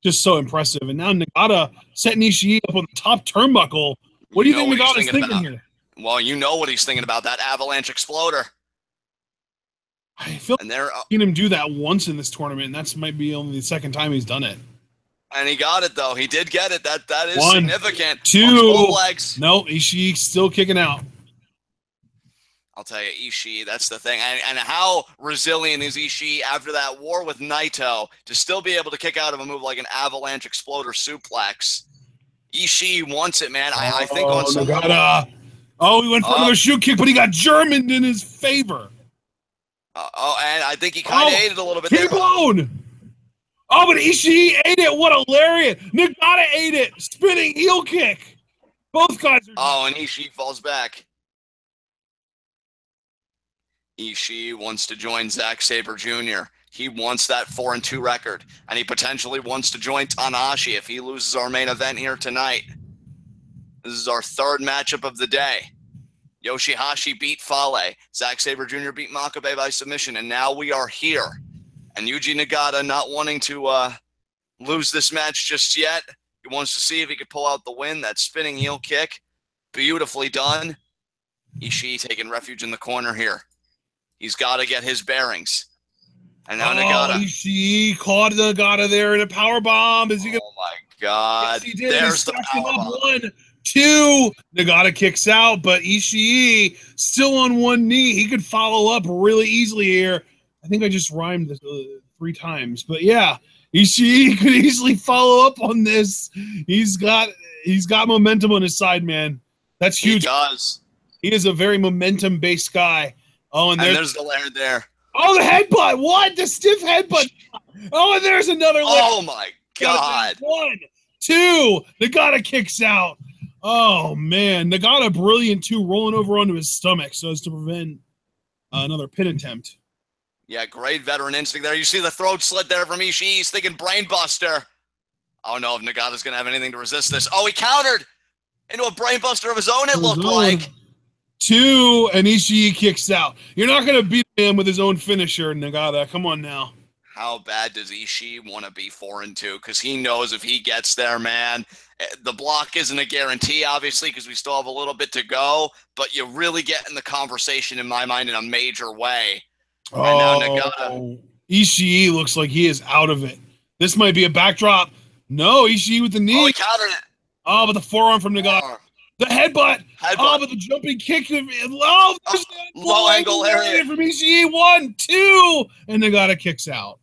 just so impressive. And now Nagata setting Ishii up on the top turnbuckle. What do you think Nagata's thinking here? Well, you know what he's thinking about, that avalanche exploder. I feel like I've seen him do that once in this tournament, and that's might be only the second time he's done it. And he got it, though. He did get it. That is 1, significant. 2. Legs. No, Ishii still kicking out. I'll tell you, Ishii, that's the thing. And how resilient is Ishii after that war with Naito to still be able to kick out of a move like an avalanche exploder suplex? Ishii wants it, man. I think on some Nagata. Oh, he went for another shoot kick, but he got Germaned in his favor. And I think he kind of ate it a little bit there. T-bone! Oh, but Ishii ate it. What a lariat. Nagata ate it. Spinning heel kick. Both guys are and Ishii falls back. Ishii wants to join Zack Sabre Jr. He wants that 4-2 record, and he potentially wants to join Tanahashi if he loses our main event here tonight. This is our third matchup of the day. Yoshi-Hashi beat Fale. Zack Sabre Jr. beat Makabe by submission, and now we are here. And Yuji Nagata not wanting to lose this match just yet. He wants to see if he could pull out the win. That spinning heel kick, beautifully done. Ishii taking refuge in the corner here. He's got to get his bearings. And now Nagata. Ishii caught Nagata there in a power bomb. Is he gonna? Oh my God! Yes, he did. There's the power bomb. 1, 2. Nagata kicks out, but Ishii still on one knee. He could follow up really easily here. I think I just rhymed this 3 times, but yeah, Ishii could easily follow up on this. He's got momentum on his side, man. That's huge. He does. He is a very momentum-based guy. Oh, and there's the lair there. Oh, the headbutt! What? The stiff headbutt! Oh, and there's another lair. Oh my God! 1, 2. Nagata kicks out. Oh man, Nagata brilliant too, rolling over onto his stomach so as to prevent another pin attempt. Yeah, great veteran instinct there. You see the throat slit there from Ishii. He's thinking brainbuster. I don't know if Nagata's going to have anything to resist this. Oh, he countered into a brainbuster of his own, it looked like. 2, and Ishii kicks out. You're not going to beat him with his own finisher, Nagata. Come on now. How bad does Ishii want to be 4-2? Because he knows if he gets there, man, the block isn't a guarantee, obviously, because we still have a little bit to go. But you really get in the conversation, in my mind, in a major way. And now Nagata. Ishii looks like he is out of it. This might be a backdrop. No, Ishii with the knee. Oh, he countered it. Oh, but the forearm from Nagata. The headbutt. Oh, but the jumping kick. Low angle area from Ishii. 1, 2, and Nagata kicks out.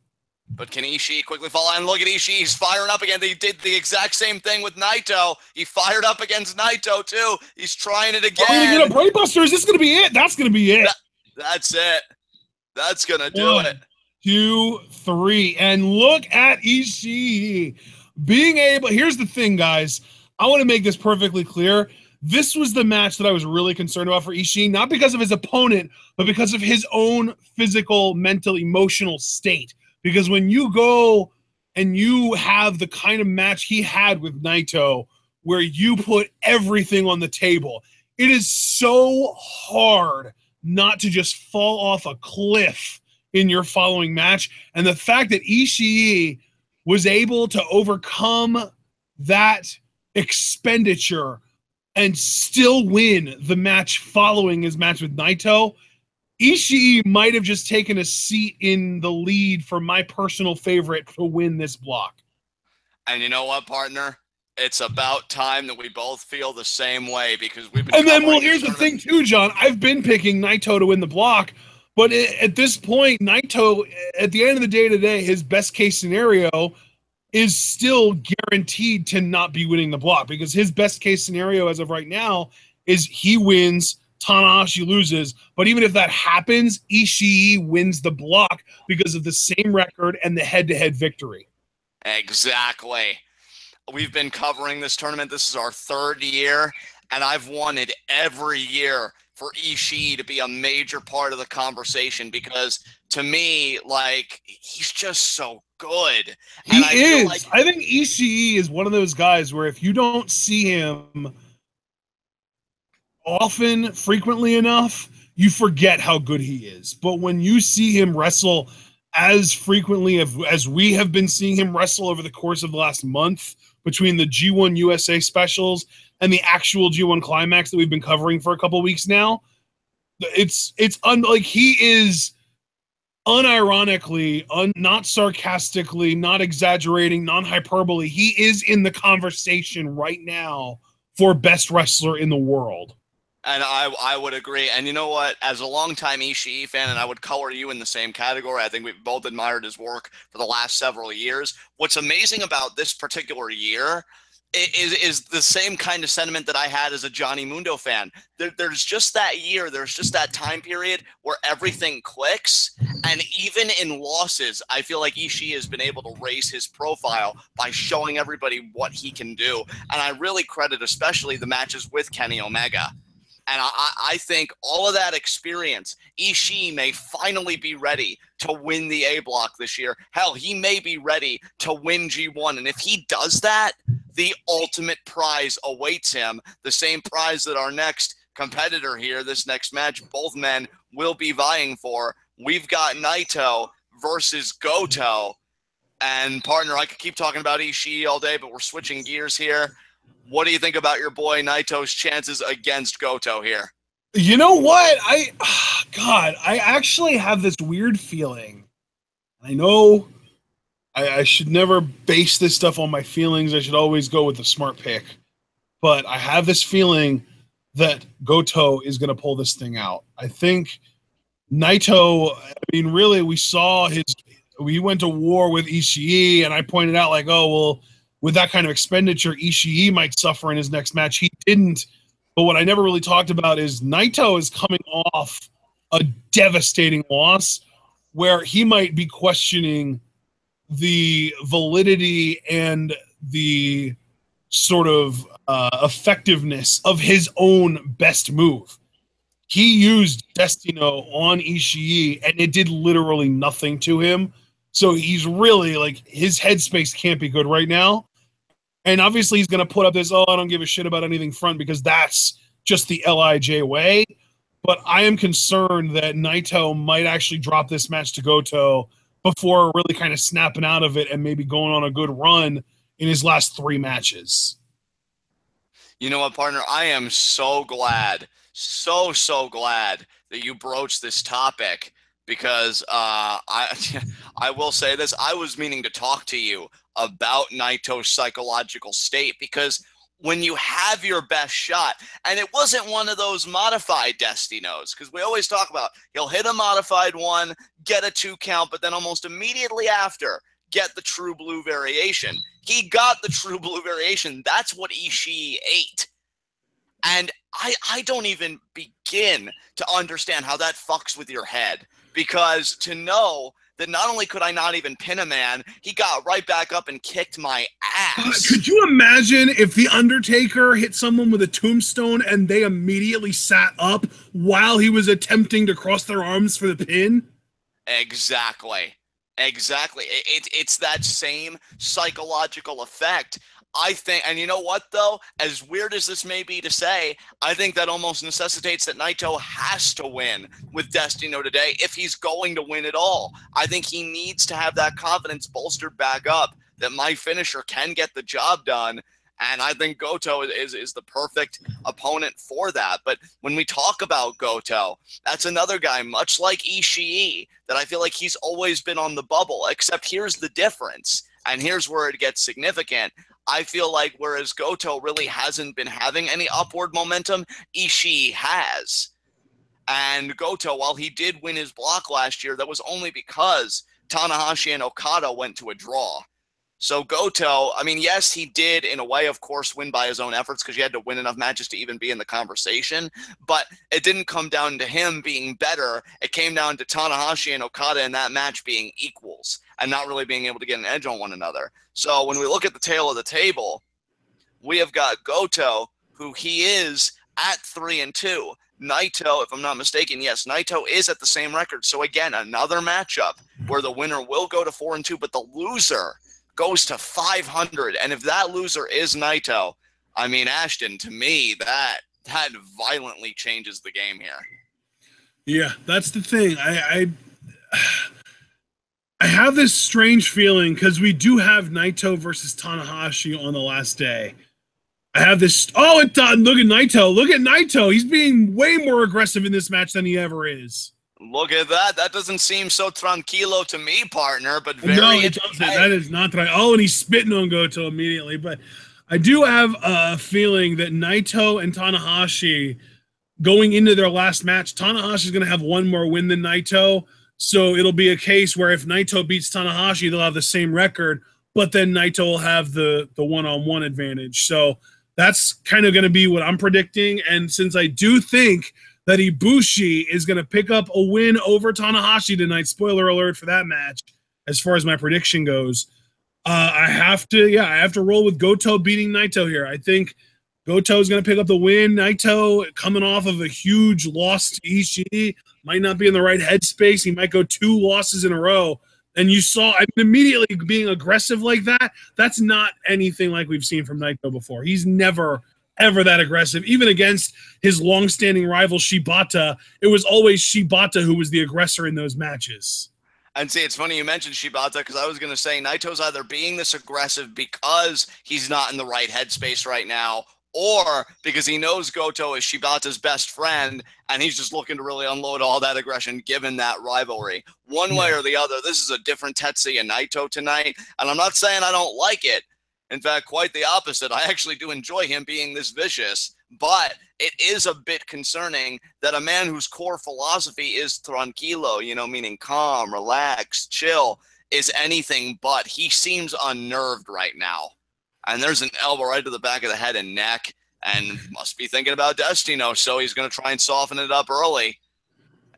But can Ishii quickly fall in? Look at Ishii. He's firing up again. He did the exact same thing with Naito. He fired up against Naito, too. He's trying it again. Are we going to get a brainbuster? Is this going to be it? That's going to be it. That's it. That's going to do it. 1, 2, 3. And look at Ishii being able. Here's the thing, guys. I want to make this perfectly clear. This was the match that I was really concerned about for Ishii, not because of his opponent, but because of his own physical, mental, emotional state. Because when you go and you have the kind of match he had with Naito, where you put everything on the table, it is so hard not to just fall off a cliff in your following match. And the fact that Ishii was able to overcome that expenditure and still win the match following his match with Naito, Ishii might have just taken a seat in the lead for my personal favorite to win this block. And you know what, partner? It's about time that we both feel the same way, because we've been. And then, well, here's the thing too, John. I've been picking Naito to win the block, but at this point, Naito, at the end of the day today, his best case scenario is still guaranteed to not be winning the block, because his best case scenario as of right now is he wins, Tanahashi loses. But even if that happens, Ishii wins the block because of the same record and the head-to-head victory. Exactly. We've been covering this tournament. This is our third year, and I've wanted every year for Ishii to be a major part of the conversation because to me, like, he's just so good. And I feel like I think Ishii is one of those guys where if you don't see him often, frequently enough, you forget how good he is. But when you see him wrestle as frequently as we have been seeing him wrestle over the course of the last month, between the G1 USA specials and the actual G1 Climax that we've been covering for a couple weeks now, it's like he is unironically, not sarcastically, not exaggerating, non-hyperbole. He is in the conversation right now for best wrestler in the world. And I would agree. And you know what? As a longtime Ishii fan, and I would color you in the same category, I think we've both admired his work for the last several years. What's amazing about this particular year is the same kind of sentiment that I had as a Johnny Mundo fan. There's just that year, there's just that time period where everything clicks. And even in losses, I feel like Ishii has been able to raise his profile by showing everybody what he can do. And I really credit especially the matches with Kenny Omega. And I think all of that experience, Ishii may finally be ready to win the A block this year. Hell, he may be ready to win G1. And if he does that, the ultimate prize awaits him. The same prize that our next competitor here, this next match, both men will be vying for. We've got Naito versus Goto. And partner, I could keep talking about Ishii all day, but we're switching gears here. What do you think about your boy Naito's chances against Goto here? You know what? I actually have this weird feeling. I know I should never base this stuff on my feelings. I should always go with the smart pick. But I have this feeling that Goto is going to pull this thing out. I think Naito, I mean, really, we went to war with Ishii, and I pointed out, like, oh, well, with that kind of expenditure, Ishii might suffer in his next match. He didn't. But what I never really talked about is Naito is coming off a devastating loss where he might be questioning the validity and the sort of effectiveness of his own best move. He used Destino on Ishii, and it did literally nothing to him. So he's really, like, his headspace can't be good right now. And obviously he's going to put up this, oh, I don't give a shit about anything front, because that's just the LIJ way. But I am concerned that Naito might actually drop this match to Goto before really kind of snapping out of it and maybe going on a good run in his last 3 matches. You know what, partner? I am so glad, so glad that you broached this topic, because I will say this. I was meaning to talk to you about Naito's psychological state, because when you have your best shot, and it wasn't one of those modified Destinos, because we always talk about he'll hit a modified one, get a 2 count, but then almost immediately after, get the true blue variation. He got the true blue variation. That's what Ishii ate. And I don't even begin to understand how that fucks with your head, because to know that not only could I not even pin a man, he got right back up and kicked my ass. Could you imagine if The Undertaker hit someone with a tombstone and they immediately sat up while he was attempting to cross their arms for the pin? Exactly. It's that same psychological effect. I think, and you know what, though? As weird as this may be to say, I think that almost necessitates that Naito has to win with Destino today if he's going to win at all. I think he needs to have that confidence bolstered back up that my finisher can get the job done. And I think Goto is the perfect opponent for that. But when we talk about Goto, that's another guy, much like Ishii, that I feel like he's always been on the bubble, except here's the difference. And here's where it gets significant. I feel like whereas Goto really hasn't been having any upward momentum, Ishii has. And Goto, while he did win his block last year, that was only because Tanahashi and Okada went to a draw. So Goto, I mean, yes, he did in a way, of course, win by his own efforts because he had to win enough matches to even be in the conversation. But it didn't come down to him being better. It came down to Tanahashi and Okada in that match being equals and not really being able to get an edge on one another. So when we look at the tail of the table, we have got Goto, who he is at 3-2. Naito, if I'm not mistaken, yes, Naito is at the same record. So again, another matchup where the winner will go to 4-2, but the loser goes to 500. And if that loser is Naito, I mean, Ashton, to me, that violently changes the game here. Yeah, that's the thing. I have this strange feeling because we do have Naito versus Tanahashi on the last day. I have this. Oh, look at Naito. Look at Naito. He's being way more aggressive in this match than he ever is. Look at that. That doesn't seem so tranquilo to me, partner, but very no, it doesn't. That is not right. Oh, and he's spitting on Goto immediately. But I do have a feeling that Naito and Tanahashi going into their last match, Tanahashi is going to have one more win than Naito. So it'll be a case where if Naito beats Tanahashi, they'll have the same record, but then Naito will have the one-on-one advantage. So that's kind of going to be what I'm predicting. And since I do think that Ibushi is going to pick up a win over Tanahashi tonight, spoiler alert for that match, as far as my prediction goes, I have to roll with Goto beating Naito here. I think Goto is going to pick up the win. Naito, coming off of a huge loss to Ishii, might not be in the right headspace. He might go 2 losses in a row. And you saw, immediately being aggressive like that, that's not anything like we've seen from Naito before. He's never, ever that aggressive. Even against his long-standing rival Shibata, it was always Shibata who was the aggressor in those matches. And see, it's funny you mentioned Shibata because I was going to say Naito's either being this aggressive because he's not in the right headspace right now, or because he knows Goto is Shibata's best friend and he's just looking to really unload all that aggression given that rivalry. One way or the other, this is a different Tetsuya Naito tonight, and I'm not saying I don't like it. In fact, quite the opposite. I actually do enjoy him being this vicious, but it is a bit concerning that a man whose core philosophy is tranquilo, meaning calm, relaxed, chill, is anything but. He seems unnerved right now. And there's an elbow right to the back of the head and neck, and must be thinking about Destino, so he's going to try and soften it up early.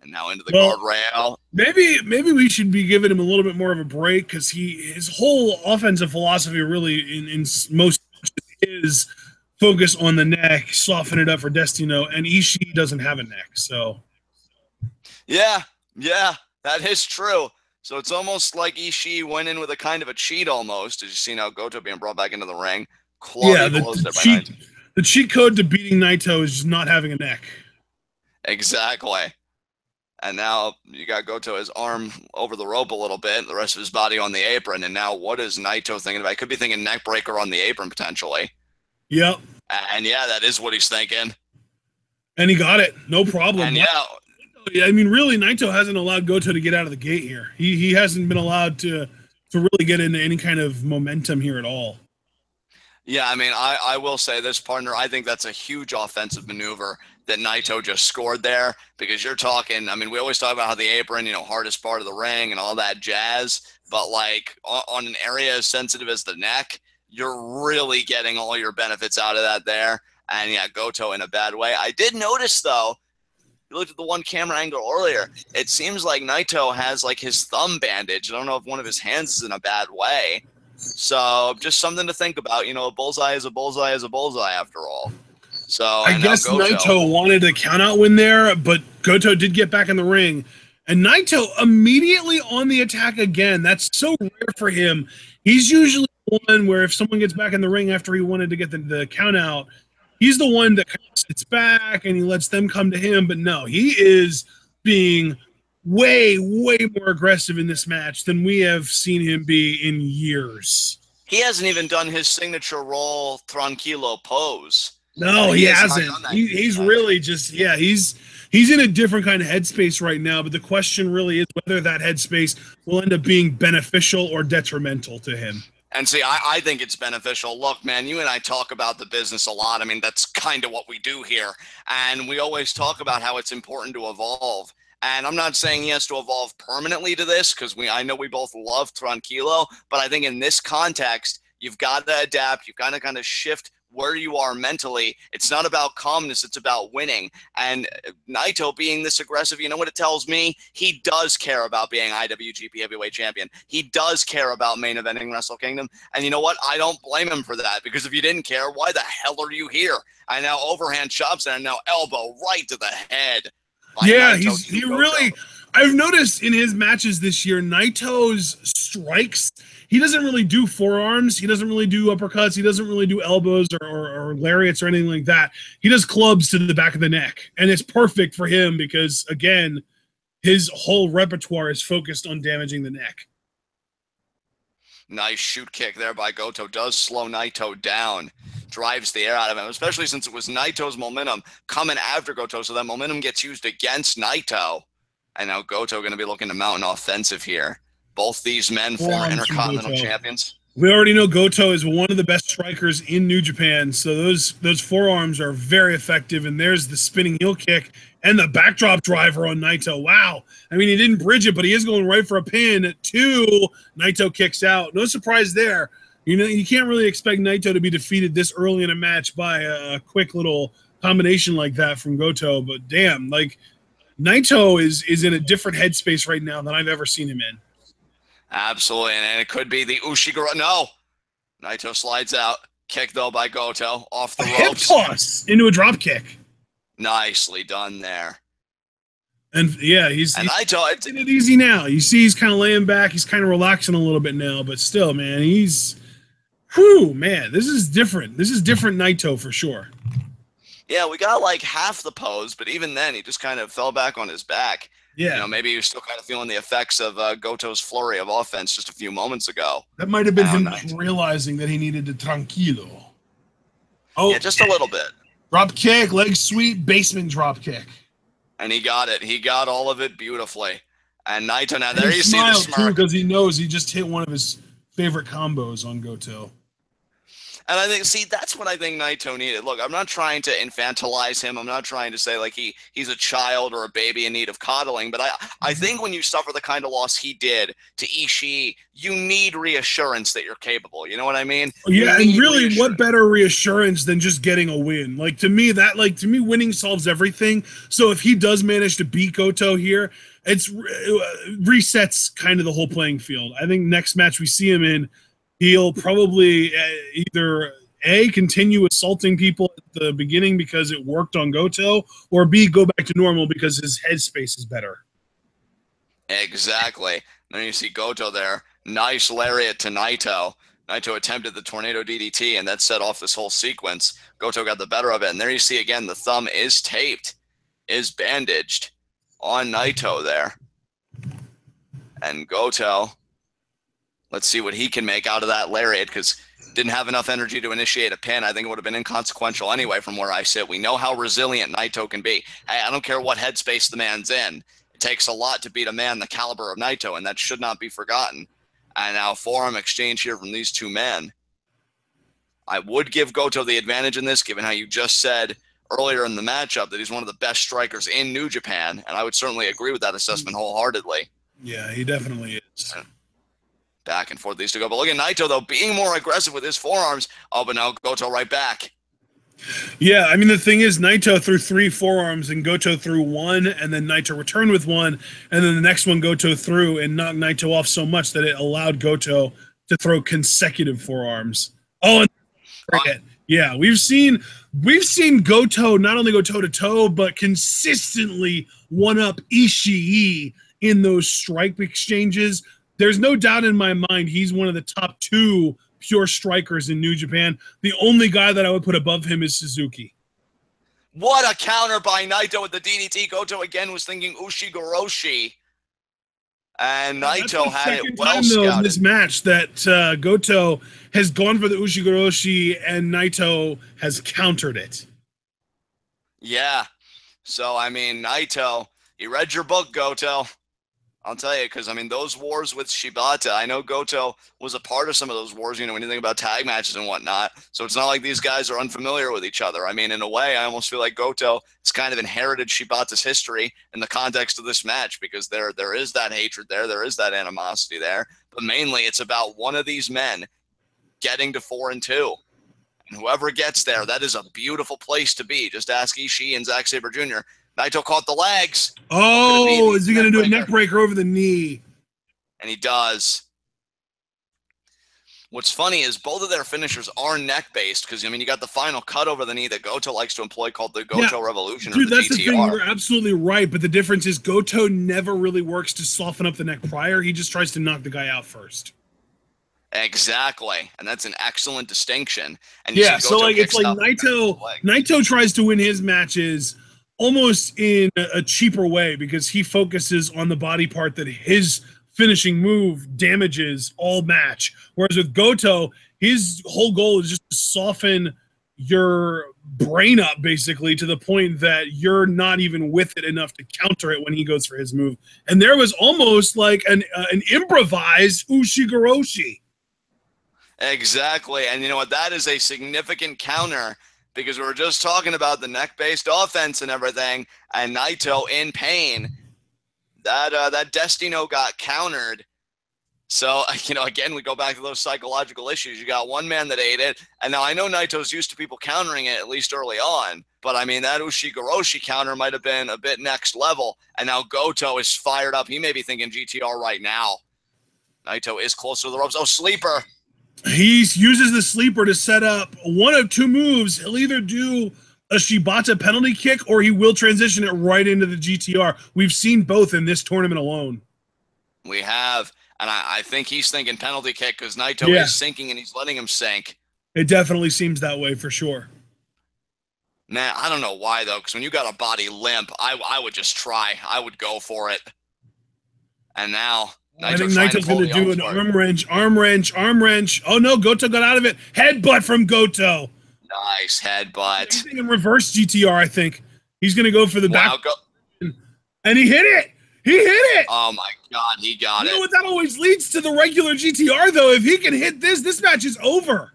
And now into the guardrail. Maybe we should be giving him a little bit more of a break because his whole offensive philosophy really in most is focus on the neck, soften it up for Destino, and Ishii doesn't have a neck, so. Yeah, that is true. So it's almost like Ishii went in with a kind of a cheat almost, as you see now Goto being brought back into the ring. The cheat code to beating Naito is just not having a neck. Exactly. And now you got Goto, his arm over the rope a little bit, the rest of his body on the apron. And now what is Naito thinking about? He could be thinking neck breaker on the apron potentially. Yep. And yeah, that is what he's thinking. And he got it. No problem. And yeah. I mean, really, Naito hasn't allowed Goto to get out of the gate here. He hasn't been allowed to really get into any kind of momentum here at all. Yeah, I mean, I will say this, partner. I think that's a huge offensive maneuver that Naito just scored there, because you're talking, I mean, we always talk about how the apron, hardest part of the ring and all that jazz, but like on an area as sensitive as the neck, you're really getting all your benefits out of that there. And yeah, Goto in a bad way. I did notice, though, you looked at the one camera angle earlier, it seems like Naito has like his thumb bandaged. I don't know if one of his hands is in a bad way. So just something to think about. A bullseye is a bullseye is a bullseye after all. So I guess Naito wanted a countout win there, but Goto did get back in the ring. And Naito immediately on the attack again. That's so rare for him. He's usually one where if someone gets back in the ring after he wanted to get the count out, he's the one that kind of sits back and he lets them come to him. But no, he is being way, way more aggressive in this match than we have seen him be in years. He hasn't even done his signature roll tranquilo pose. No, he hasn't. He's really just, he's in a different kind of headspace right now. But the question really is whether that headspace will end up being beneficial or detrimental to him. And see, I think it's beneficial. Look, man, you and I talk about the business a lot. I mean, that's kind of what we do here. And we always talk about how it's important to evolve. And I'm not saying he has to evolve permanently to this, because I know we both love Tranquilo, but I think in this context, you've got to adapt. You've got to kind of shift where you are mentally. It's not about calmness, it's about winning. And Naito being this aggressive, you know what it tells me? He does care about being IWGP Heavyweight Champion. He does care about main eventing Wrestle Kingdom. And you know what? I don't blame him for that, because if you didn't care, why the hell are you here? I now overhand chops and now elbow right to the head. Yeah, he really. I've noticed in his matches this year, Naito's strikes, he doesn't really do forearms. He doesn't really do uppercuts. He doesn't really do elbows or lariats or anything like that. He does clubs to the back of the neck. And it's perfect for him because, again, his whole repertoire is focused on damaging the neck. Nice shoot kick there by Goto. Does slow Naito down. Drives the air out of him, especially since it was Naito's momentum coming after Goto, so that momentum gets used against Naito. And now Goto going to be looking to mount an offensive here. Both these men, former Intercontinental champions. We already know Goto is one of the best strikers in New Japan, so those forearms are very effective. And there's the spinning heel kick and the backdrop driver on Naito. Wow. I mean, he didn't bridge it, but he is going right for a pin. 2, Naito kicks out. No surprise there. You know, you can't really expect Naito to be defeated this early in a match by a quick little combination like that from Goto. But damn, like, Naito is in a different headspace right now than I've ever seen him in. Absolutely, and it could be the Ushiguro. No, Naito slides out. Kick, though, by Goto. Off the ropes. Hip toss into a drop kick. Nicely done there. And yeah, he's taking it easy now. You see he's kind of laying back. He's kind of relaxing a little bit now, but still, man, man, this is different. This is different Naito for sure. Yeah, we got like half the pose, but even then, he just kind of fell back on his back. Yeah. You know, maybe he was still kind of feeling the effects of Goto's flurry of offense just a few moments ago. That might have been him realizing that he needed to tranquilo. Oh, yeah, just a little bit. Drop kick, leg sweep, basement drop kick. And he got it. He got all of it beautifully. And Naito, now there you see the smirk. Because he knows he just hit one of his favorite combos on Goto. And I think, see, that's what I think Naito needed. Look, I'm not trying to infantilize him. I'm not trying to say like he's a child or a baby in need of coddling. But I think when you suffer the kind of loss he did to Ishii, you need reassurance that you're capable. You know what I mean? Yeah, and really, what better reassurance than just getting a win? Like to me, winning solves everything. So if he does manage to beat Goto here, it resets kind of the whole playing field. I think next match we see him in, he'll probably either A, continue assaulting people at the beginning because it worked on Goto, or B, go back to normal because his headspace is better. Exactly. Then you see Goto there. Nice lariat to Naito. Naito attempted the tornado DDT, and that set off this whole sequence. Goto got the better of it. And there you see again, the thumb is taped, is bandaged on Naito there. And Goto, let's see what he can make out of that lariat, because didn't have enough energy to initiate a pin. I think it would have been inconsequential anyway from where I sit. We know how resilient Naito can be. Hey, I don't care what headspace the man's in. It takes a lot to beat a man the caliber of Naito, and that should not be forgotten. And now forearm exchange here from these two men. I would give Goto the advantage in this, given how you just said earlier in the matchup that he's one of the best strikers in New Japan, and I would certainly agree with that assessment wholeheartedly. Yeah, he definitely is. Back and forth these two go. But look at Naito, though, being more aggressive with his forearms. Oh, but now Goto right back. Yeah, I mean, the thing is, Naito threw 3 forearms and Goto threw 1, and then Naito returned with 1, and then the next one Goto threw and knocked Naito off so much that it allowed Goto to throw consecutive forearms. Oh, and yeah, we've seen Goto not only go toe-to-toe, but consistently one-up Ishii in those strike exchanges. There's no doubt in my mind he's one of the top 2 pure strikers in New Japan. The only guy that I would put above him is Suzuki. What a counter by Naito with the DDT. Goto again was thinking Ushigoroshi. And Naito had it well scouted. In this match that Goto has gone for the Ushigoroshi and Naito has countered it. Yeah. So, I mean, Naito, you read your book, Goto. I'll tell you, because I mean, those wars with Shibata, I know Goto was a part of some of those wars, you know, when you think about tag matches and whatnot. So it's not like these guys are unfamiliar with each other. I mean, in a way, I almost feel like Goto has kind of inherited Shibata's history in the context of this match, because there is that hatred there is that animosity there. But mainly, it's about one of these men getting to 4-2. And whoever gets there, that is a beautiful place to be. Just ask Ishii and Zack Sabre Jr. Naito caught the legs. Oh, is he going to do a neck breaker over the knee? And he does. What's funny is both of their finishers are neck-based, because, I mean, you got the final cut over the knee that Goto likes to employ called the Goto Revolution. Dude, that's GTR. the thing. You're absolutely right, but the difference is Goto never really works to soften up the neck prior. He just tries to knock the guy out first. Exactly, and that's an excellent distinction. And yeah, so like it's like Naito tries to win his matches almost in a cheaper way, because he focuses on the body part that his finishing move damages all match. Whereas with Goto, his whole goal is just to soften your brain up, basically, to the point that you're not even with it enough to counter it when he goes for his move. And there was almost like an improvised Ushigoroshi. Exactly, and you know what? That is a significant counter, because we were just talking about the neck-based offense and everything, and Naito in pain. That Destino got countered. So, you know, again, we go back to those psychological issues. You got one man that ate it, and now I know Naito's used to people countering it, at least early on, but I mean, that Ushigoroshi counter might have been a bit next level, and now Goto is fired up. He may be thinking GTR right now. Naito is close to the ropes. Oh, sleeper. He uses the sleeper to set up one of two moves. He'll either do a Shibata penalty kick, or he will transition it right into the GTR. We've seen both in this tournament alone. We have, and I think he's thinking penalty kick, because Naito is sinking and he's letting him sink. It definitely seems that way for sure. Man, I don't know why, though, because when you got a body limp, I would just try. I would go for it. And now I think Naito's going to do an arm wrench. Oh, no, Goto got out of it. Headbutt from Goto. Nice headbutt. He's in reverse GTR, I think. He's going to go for the back. And he hit it. He hit it. Oh, my God, he got it. You know what? That always leads to the regular GTR, though. If he can hit this match is over.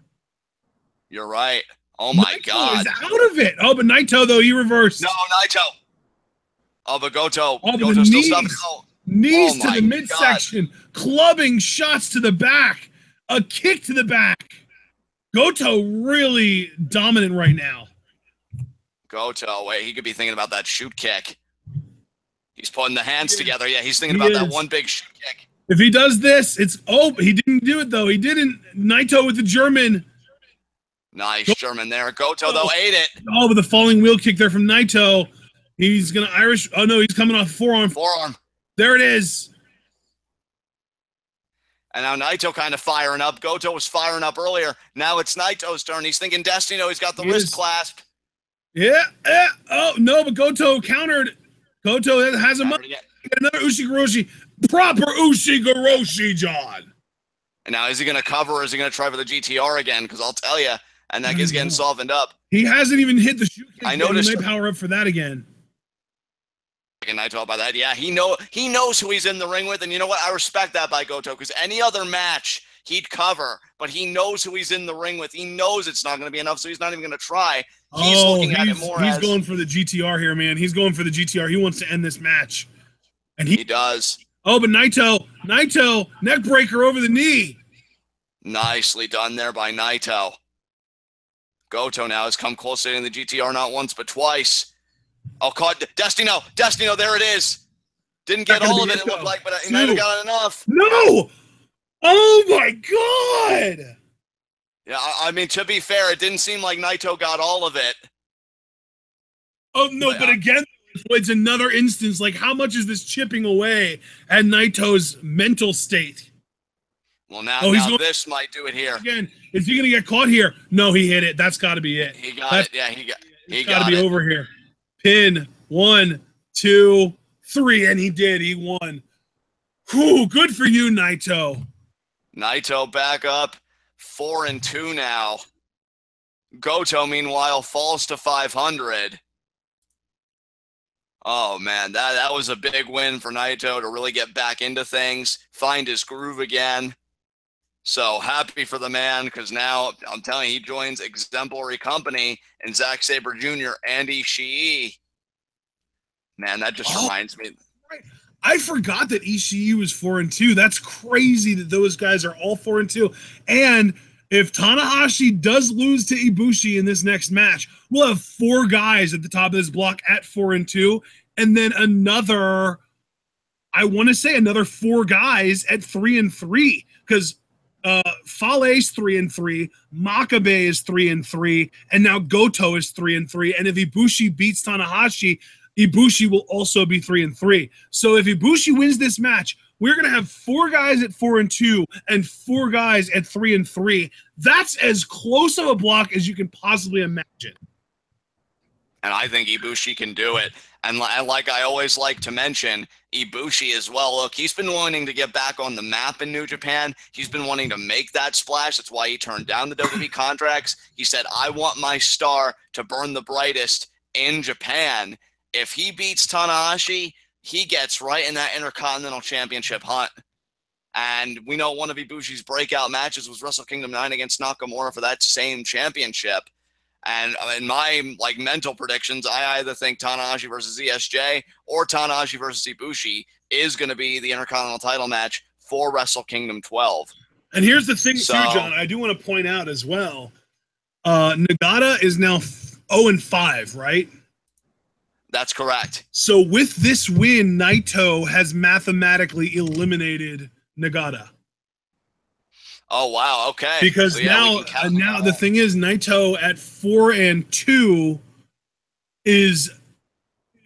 You're right. Oh, my God. He's out of it. Oh, but Naito, though, he reversed. No, Naito. Oh, but Goto. Oh, but Goto still stopping. Oh. Knees to the midsection, clubbing shots to the back, a kick to the back. Goto really dominant right now. Goto, wait, he could be thinking about that shoot kick. He's putting the hands together. Yeah, he's thinking about that one big shoot kick. If he does this, it's he didn't do it though. He didn't. Naito with the German. Nice German there. Goto though ate it. Oh, with the falling wheel kick there from Naito. He's gonna Irish. Oh no, he's coming off forearm. There it is. And now Naito kind of firing up. Goto was firing up earlier. Now it's Naito's turn. He's thinking Destino. He's got the wrist clasp. Yeah. Oh, no, but Goto countered. Goto has him up. Another Ushigoroshi. Proper Ushigoroshi, John. And now is he going to cover, or is he going to try for the GTR again? Because I'll tell you, and that is getting softened up. He hasn't even hit the shoot kick. I noticed. He might power up for that again. And I talk about that. Yeah, he knows who he's in the ring with, and you know what? I respect that by Goto, because any other match he'd cover, but he knows who he's in the ring with. He knows it's not going to be enough, so he's not even going to try. He's looking at it more. He's going for the GTR here, man. He's going for the GTR. He wants to end this match, and he does. Oh, but Naito, neck breaker over the knee. Nicely done there by Naito. Goto now has come close to hitting the GTR not once but twice. Oh, caught Destino, there it is. Didn't get all of it, it looked like, but he might have gotten enough. No! Oh, my God! Yeah, I mean, to be fair, it didn't seem like Naito got all of it. Oh, no, but again, it's another instance, like, how much is this chipping away at Naito's mental state? Well, now this might do it here. Again, is he going to get caught here? No, he hit it. That's got to be it. He got it. Yeah, he got to be over here. Pin, 1, 2, 3, and he did. He won. Whew, good for you, Naito. Naito back up, 4-2 now. Goto, meanwhile, falls to 500. Oh man, that was a big win for Naito to really get back into things, find his groove again. So happy for the man because now I'm telling you, he joins exemplary company in Zack Sabre Jr. and Ishii. Man, that just Oh, reminds me. right. I forgot that Ishii was 4-2. That's crazy that those guys are all 4-2. And if Tanahashi does lose to Ibushi in this next match, we'll have 4 guys at the top of this block at 4-2, and then another, I want to say another 4 guys at 3-3 because Fale's 3-3, Makabe is 3-3, and now Goto is 3-3. And if Ibushi beats Tanahashi, Ibushi will also be 3-3. So if Ibushi wins this match, we're gonna have 4 guys at 4-2 and 4 guys at 3-3. That's as close of a block as you can possibly imagine. And I think Ibushi can do it. And like I always like to mention, Ibushi as well. Look, he's been wanting to get back on the map in New Japan. He's been wanting to make that splash. That's why he turned down the WWE contracts. He said, I want my star to burn the brightest in Japan. If he beats Tanahashi, he gets right in that Intercontinental Championship hunt. And we know one of Ibushi's breakout matches was Wrestle Kingdom 9 against Nakamura for that same championship. And in my mental predictions, I either think Tanahashi versus ESJ or Tanahashi versus Ibushi is going to be the Intercontinental title match for Wrestle Kingdom 12. And here's the thing, too, John. I do want to point out as well. Nagata is now 0-5, right? That's correct. So with this win, Naito has mathematically eliminated Nagata. Oh wow, okay. Because so, yeah, now the thing is, Naito at 4-2 is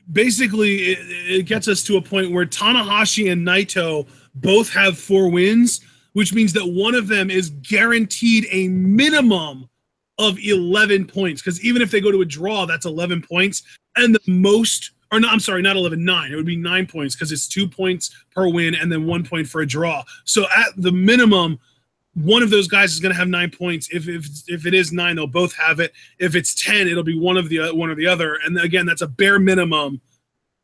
basically it gets us to a point where Tanahashi and Naito both have 4 wins, which means that one of them is guaranteed a minimum of 11 points. Because even if they go to a draw, that's 11 points, and the most. Or no, I'm sorry, not 11, 9. It would be 9 points because it's 2 points per win and then 1 point for a draw. So at the minimum, one of those guys is going to have 9 points. If it is 9, they'll both have it. If it's 10, it'll be one or the other. And again, that's a bare minimum,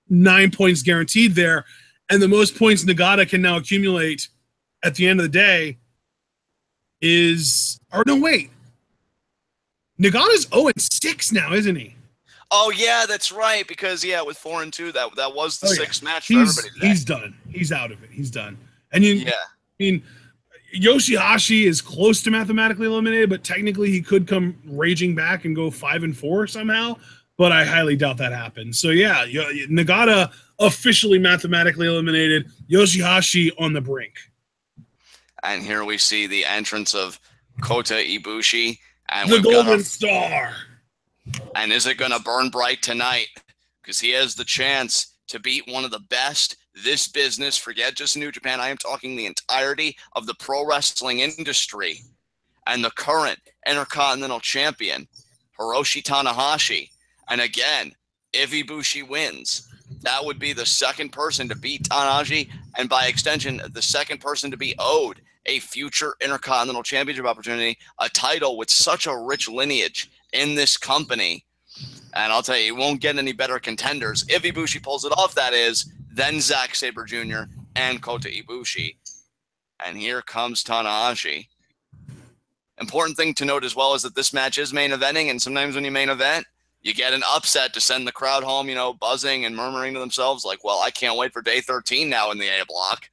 9 points guaranteed there. And the most points Nagata can now accumulate at the end of the day is, or no, wait. Nagata's 0-6 now, isn't he? Oh yeah, that's right. Because with 4-2, that was the 6th match for everybody today. He's done. He's out of it. He's done. And I mean, Yoshi-Hashi is close to mathematically eliminated, but technically he could come raging back and go 5-4 somehow. But I highly doubt that happens. So yeah, Nagata officially mathematically eliminated. Yoshi-Hashi on the brink. And here we see the entrance of Kota Ibushi and the Golden Star. And is it going to burn bright tonight? Because he has the chance to beat one of the best this business, forget just New Japan, I am talking the entirety of the pro wrestling industry, and the current Intercontinental Champion, Hiroshi Tanahashi. And again, if Ibushi wins, that would be the second person to beat Tanahashi, and by extension, the second person to be owed a future Intercontinental Championship opportunity, a title with such a rich lineage in this company. And I'll tell you, it won't get any better contenders. If Ibushi pulls it off, that is, then Zack Sabre Jr. and Kota Ibushi. And here comes Tanahashi. Important thing to note as well is that this match is main eventing, and sometimes when you main event, you get an upset to send the crowd home, buzzing and murmuring to themselves like, well, I can't wait for day 13 now in the A block.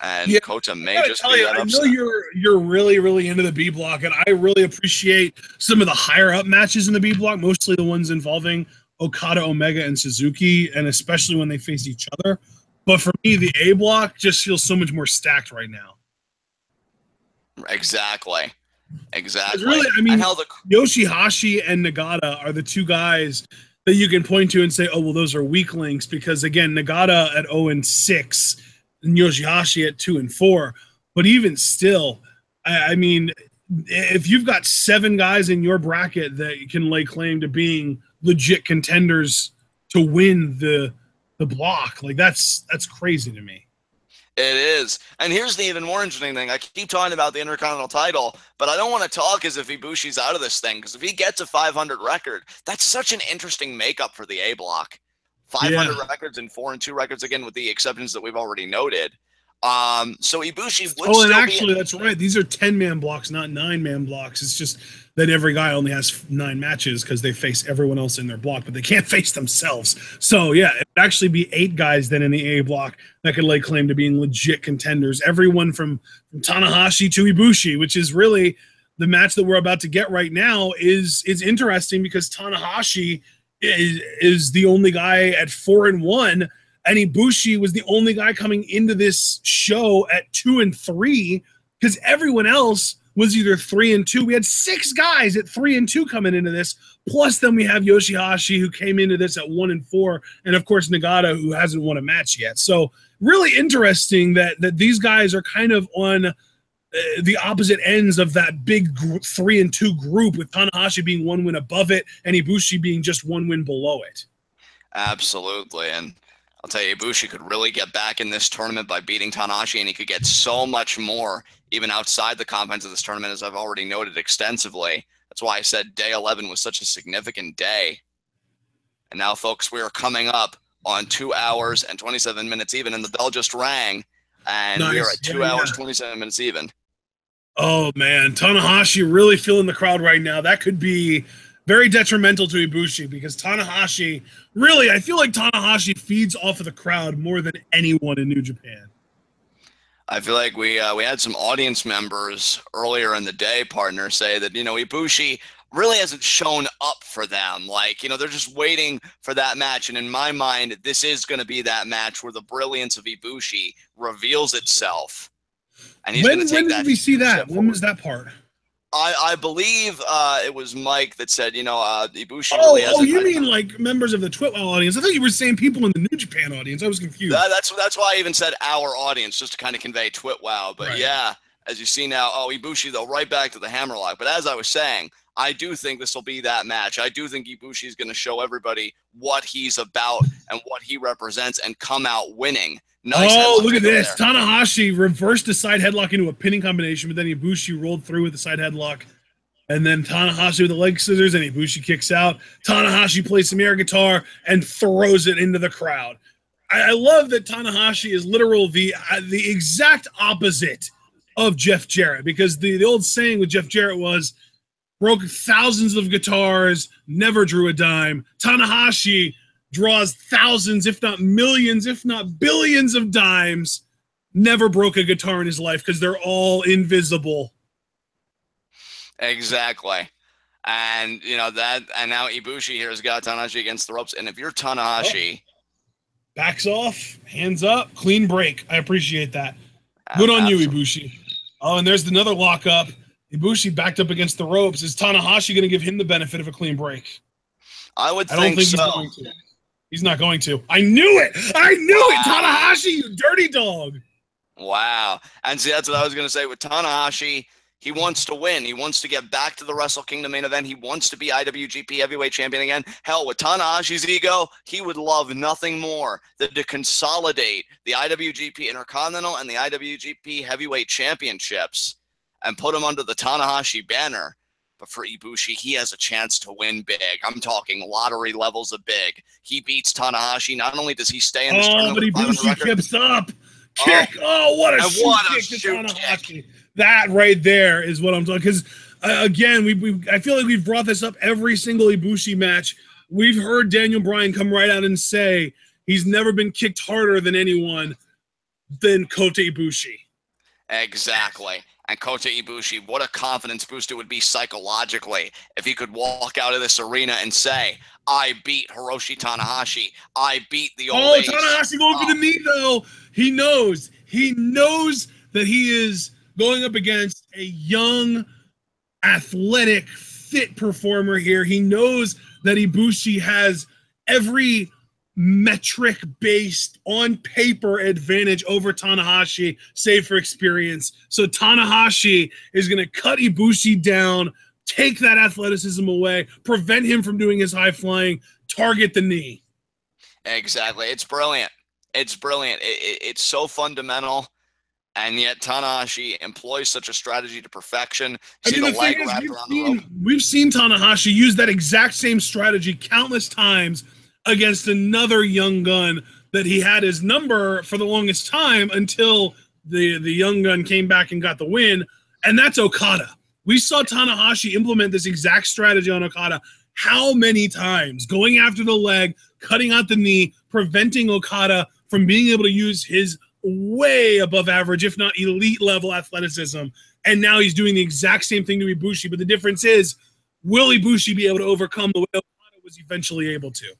And Kota may just be that upset. I know you're really, really into the B block, and I really appreciate some of the higher up matches in the B block, mostly the ones involving Okada, Omega, and Suzuki, and especially when they face each other. But for me, the A block just feels so much more stacked right now. Exactly. Really, I mean, Yoshi-Hashi and Nagata are the 2 guys that you can point to and say, oh, well, those are weak links, because again, Nagata at 0-6 and Yoshi-Hashi at 2-4. But even still, I mean, if you've got 7 guys in your bracket that can lay claim to being legit contenders to win the block, like that's crazy to me. It is. And here's the even more interesting thing. I keep talking about the Intercontinental title, but I don't want to talk as if Ibushi's out of this thing, because if he gets a 500 record, that's such an interesting makeup for the A block. 500 records and 4-2 records, again, with the exceptions that we've already noted. So Ibushi would and actually, that's right. These are 10-man blocks, not 9-man blocks. It's just that every guy only has 9 matches because they face everyone else in their block, but they can't face themselves. So, yeah, it'd actually be 8 guys then in the A block that could lay claim to being legit contenders. Everyone from Tanahashi to Ibushi, which is really the match that we're about to get right now, is interesting because Tanahashi is the only guy at 4-1. And Ibushi was the only guy coming into this show at 2-3 because everyone else was either 3-2. We had 6 guys at 3-2 coming into this. Plus, then we have Yoshi-Hashi who came into this at 1-4, and of course Nagata who hasn't won a match yet. So really interesting that these guys are kind of on the opposite ends of that big 3-2 group, with Tanahashi being 1 win above it and Ibushi being just 1 win below it. Absolutely, and I'll tell you, Ibushi could really get back in this tournament by beating Tanahashi, and he could get so much more even outside the confines of this tournament, as I've already noted extensively. That's why I said day 11 was such a significant day. And now, folks, we are coming up on 2 hours and 27 minutes even, and the bell just rang, and we are at 2 hours, 27 minutes even. Oh, man. Tanahashi really feeling the crowd right now. That could be very detrimental to Ibushi because Tanahashi, really, I feel like Tanahashi feeds off of the crowd more than anyone in New Japan. I feel like we had some audience members earlier in the day, partner, say that, Ibushi really hasn't shown up for them. Like, they're just waiting for that match. And in my mind, this is going to be that match where the brilliance of Ibushi reveals itself. And he's going to take that. When did we see that? When was that part? I believe it was Mike that said, Ibushi really hasn't. Oh, you mean like members of the Twitwell audience? I thought you were saying people in the New Japan audience. I was confused. That's why I even said our audience, just to kind of convey Twitwell. But right. Yeah, as you see now, Ibushi, though, right back to the hammerlock. But as I was saying, I do think this will be that match. I do think Ibushi is going to show everybody what he's about and what he represents and come out winning. Nice look at this. There. Tanahashi reversed a side headlock into a pinning combination, but then Ibushi rolled through with the side headlock. And then Tanahashi with the leg scissors, and Ibushi kicks out. Tanahashi plays some air guitar and throws it into the crowd. I love that Tanahashi is literal the exact opposite of Jeff Jarrett, because the old saying with Jeff Jarrett was, broke thousands of guitars, never drew a dime. Tanahashi draws thousands, if not millions, if not billions of dimes, never broke a guitar in his life because they're all invisible. Exactly. And, and now Ibushi here has got Tanahashi against the ropes. And if you're Tanahashi... backs off, hands up, clean break. I appreciate that. Good on you, Ibushi. Oh, and there's another lockup. Ibushi backed up against the ropes. Is Tanahashi going to give him the benefit of a clean break? I don't think so. He's going to. He's not going to. I knew it. Tanahashi, you dirty dog. Wow. And see, that's what I was going to say with Tanahashi. He wants to win. He wants to get back to the Wrestle Kingdom main event. He wants to be IWGP Heavyweight Champion again. Hell, with Tanahashi's ego, he would love nothing more than to consolidate the IWGP Intercontinental and the IWGP Heavyweight Championships and put them under the Tanahashi banner. But for Ibushi, he has a chance to win big. I'm talking lottery levels of big. He beats Tanahashi. Not only does he stay in this tournament, but Ibushi kicks up. Kick. What a shoot kick to Tanahashi. That right there is what I'm talking. Because again, I feel like we've brought this up every single Ibushi match. We've heard Daniel Bryan come right out and say he's never been kicked harder than anyone than Kota Ibushi. Exactly. And Kota Ibushi, what a confidence boost it would be psychologically if he could walk out of this arena and say, I beat Hiroshi Tanahashi. I beat the old ace. Tanahashi going for the knee, though. He knows that he is going up against a young, athletic, fit performer here. He knows that Ibushi has every metric-based, on-paper advantage over Tanahashi, save for experience. So Tanahashi is going to cut Ibushi down, take that athleticism away, prevent him from doing his high-flying, target the knee. Exactly. It's brilliant. It's brilliant. It's so fundamental, and yet Tanahashi employs such a strategy to perfection. See the leg wrapped around the rope? We've seen Tanahashi use that exact same strategy countless times against another young gun that he had his number for the longest time until the young gun came back and got the win, and that's Okada. We saw Tanahashi implement this exact strategy on Okada how many times? Going after the leg, cutting out the knee, preventing Okada from being able to use his way above average, if not elite level athleticism. And now he's doing the exact same thing to Ibushi, but the difference is, will Ibushi be able to overcome the way Okada was eventually able to?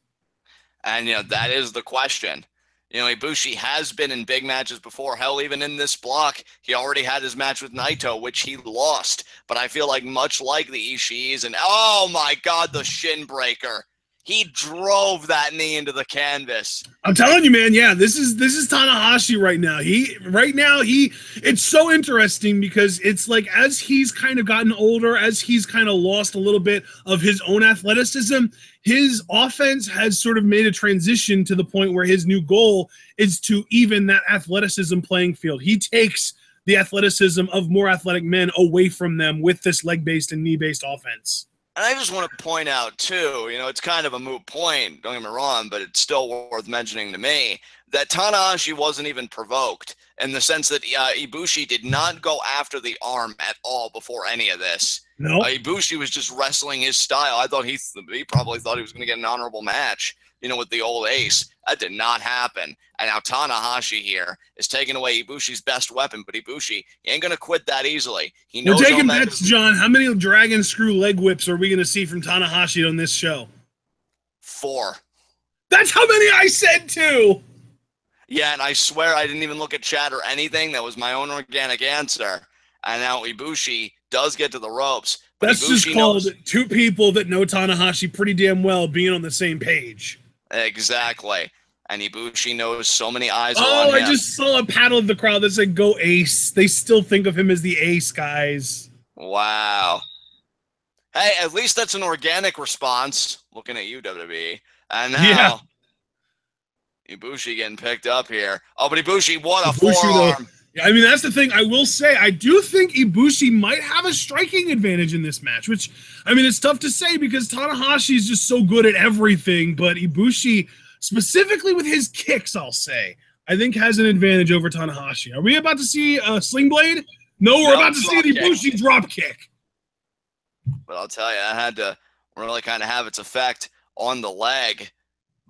And, that is the question. Ibushi has been in big matches before. Hell, even in this block, he already had his match with Naito, which he lost. But I feel like much like the Ishiis, and oh my God, the shin breaker. He drove that knee into the canvas. I'm telling you, man. Yeah, this is Tanahashi right now. It's so interesting because it's like as he's kind of gotten older, as he's kind of lost a little bit of his own athleticism, his offense has sort of made a transition to the point where his new goal is to even that athleticism playing field. He takes the athleticism of more athletic men away from them with this leg-based and knee-based offense. And I just want to point out, too, it's kind of a moot point, don't get me wrong, but it's still worth mentioning to me, that Tanahashi wasn't even provoked in the sense that Ibushi did not go after the arm at all before any of this. No. Ibushi was just wrestling his style. I thought he probably thought he was going to get an honorable match, with the old ace. That did not happen. And now Tanahashi here is taking away Ibushi's best weapon, but Ibushi, he ain't going to quit that easily. We're taking bets, John. How many dragon screw leg whips are we going to see from Tanahashi on this show? 4. That's how many I said, too. Yeah, and I swear I didn't even look at chat or anything. That was my own organic answer. And now Ibushi does get to the ropes. But that's Ibushi just called two people that know Tanahashi pretty damn well being on the same page. Exactly. And Ibushi knows so many eyes are on him. I just saw a paddle of the crowd that said, go Ace. They still think of him as the Ace, guys. Wow. Hey, at least that's an organic response. Looking at you, WWE. And now, Ibushi getting picked up here. Oh, but Ibushi, what a forearm. I mean, that's the thing. I will say, I do think Ibushi might have a striking advantage in this match, which, I mean, it's tough to say because Tanahashi is just so good at everything, but Ibushi, specifically with his kicks, I'll say, I think has an advantage over Tanahashi. Are we about to see a sling blade? No, we're about to see an Ibushi drop kick. But I'll tell you, I had to really kind of have its effect on the leg.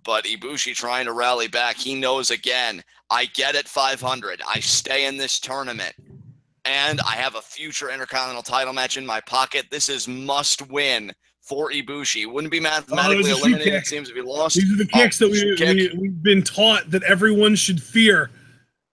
But Ibushi trying to rally back. He knows again, I get it 500. I stay in this tournament. And I have a future Intercontinental title match in my pocket. This is must win for Ibushi. Wouldn't be mathematically eliminated, it seems, if he lost. These are the kicks that we've been taught that everyone should fear.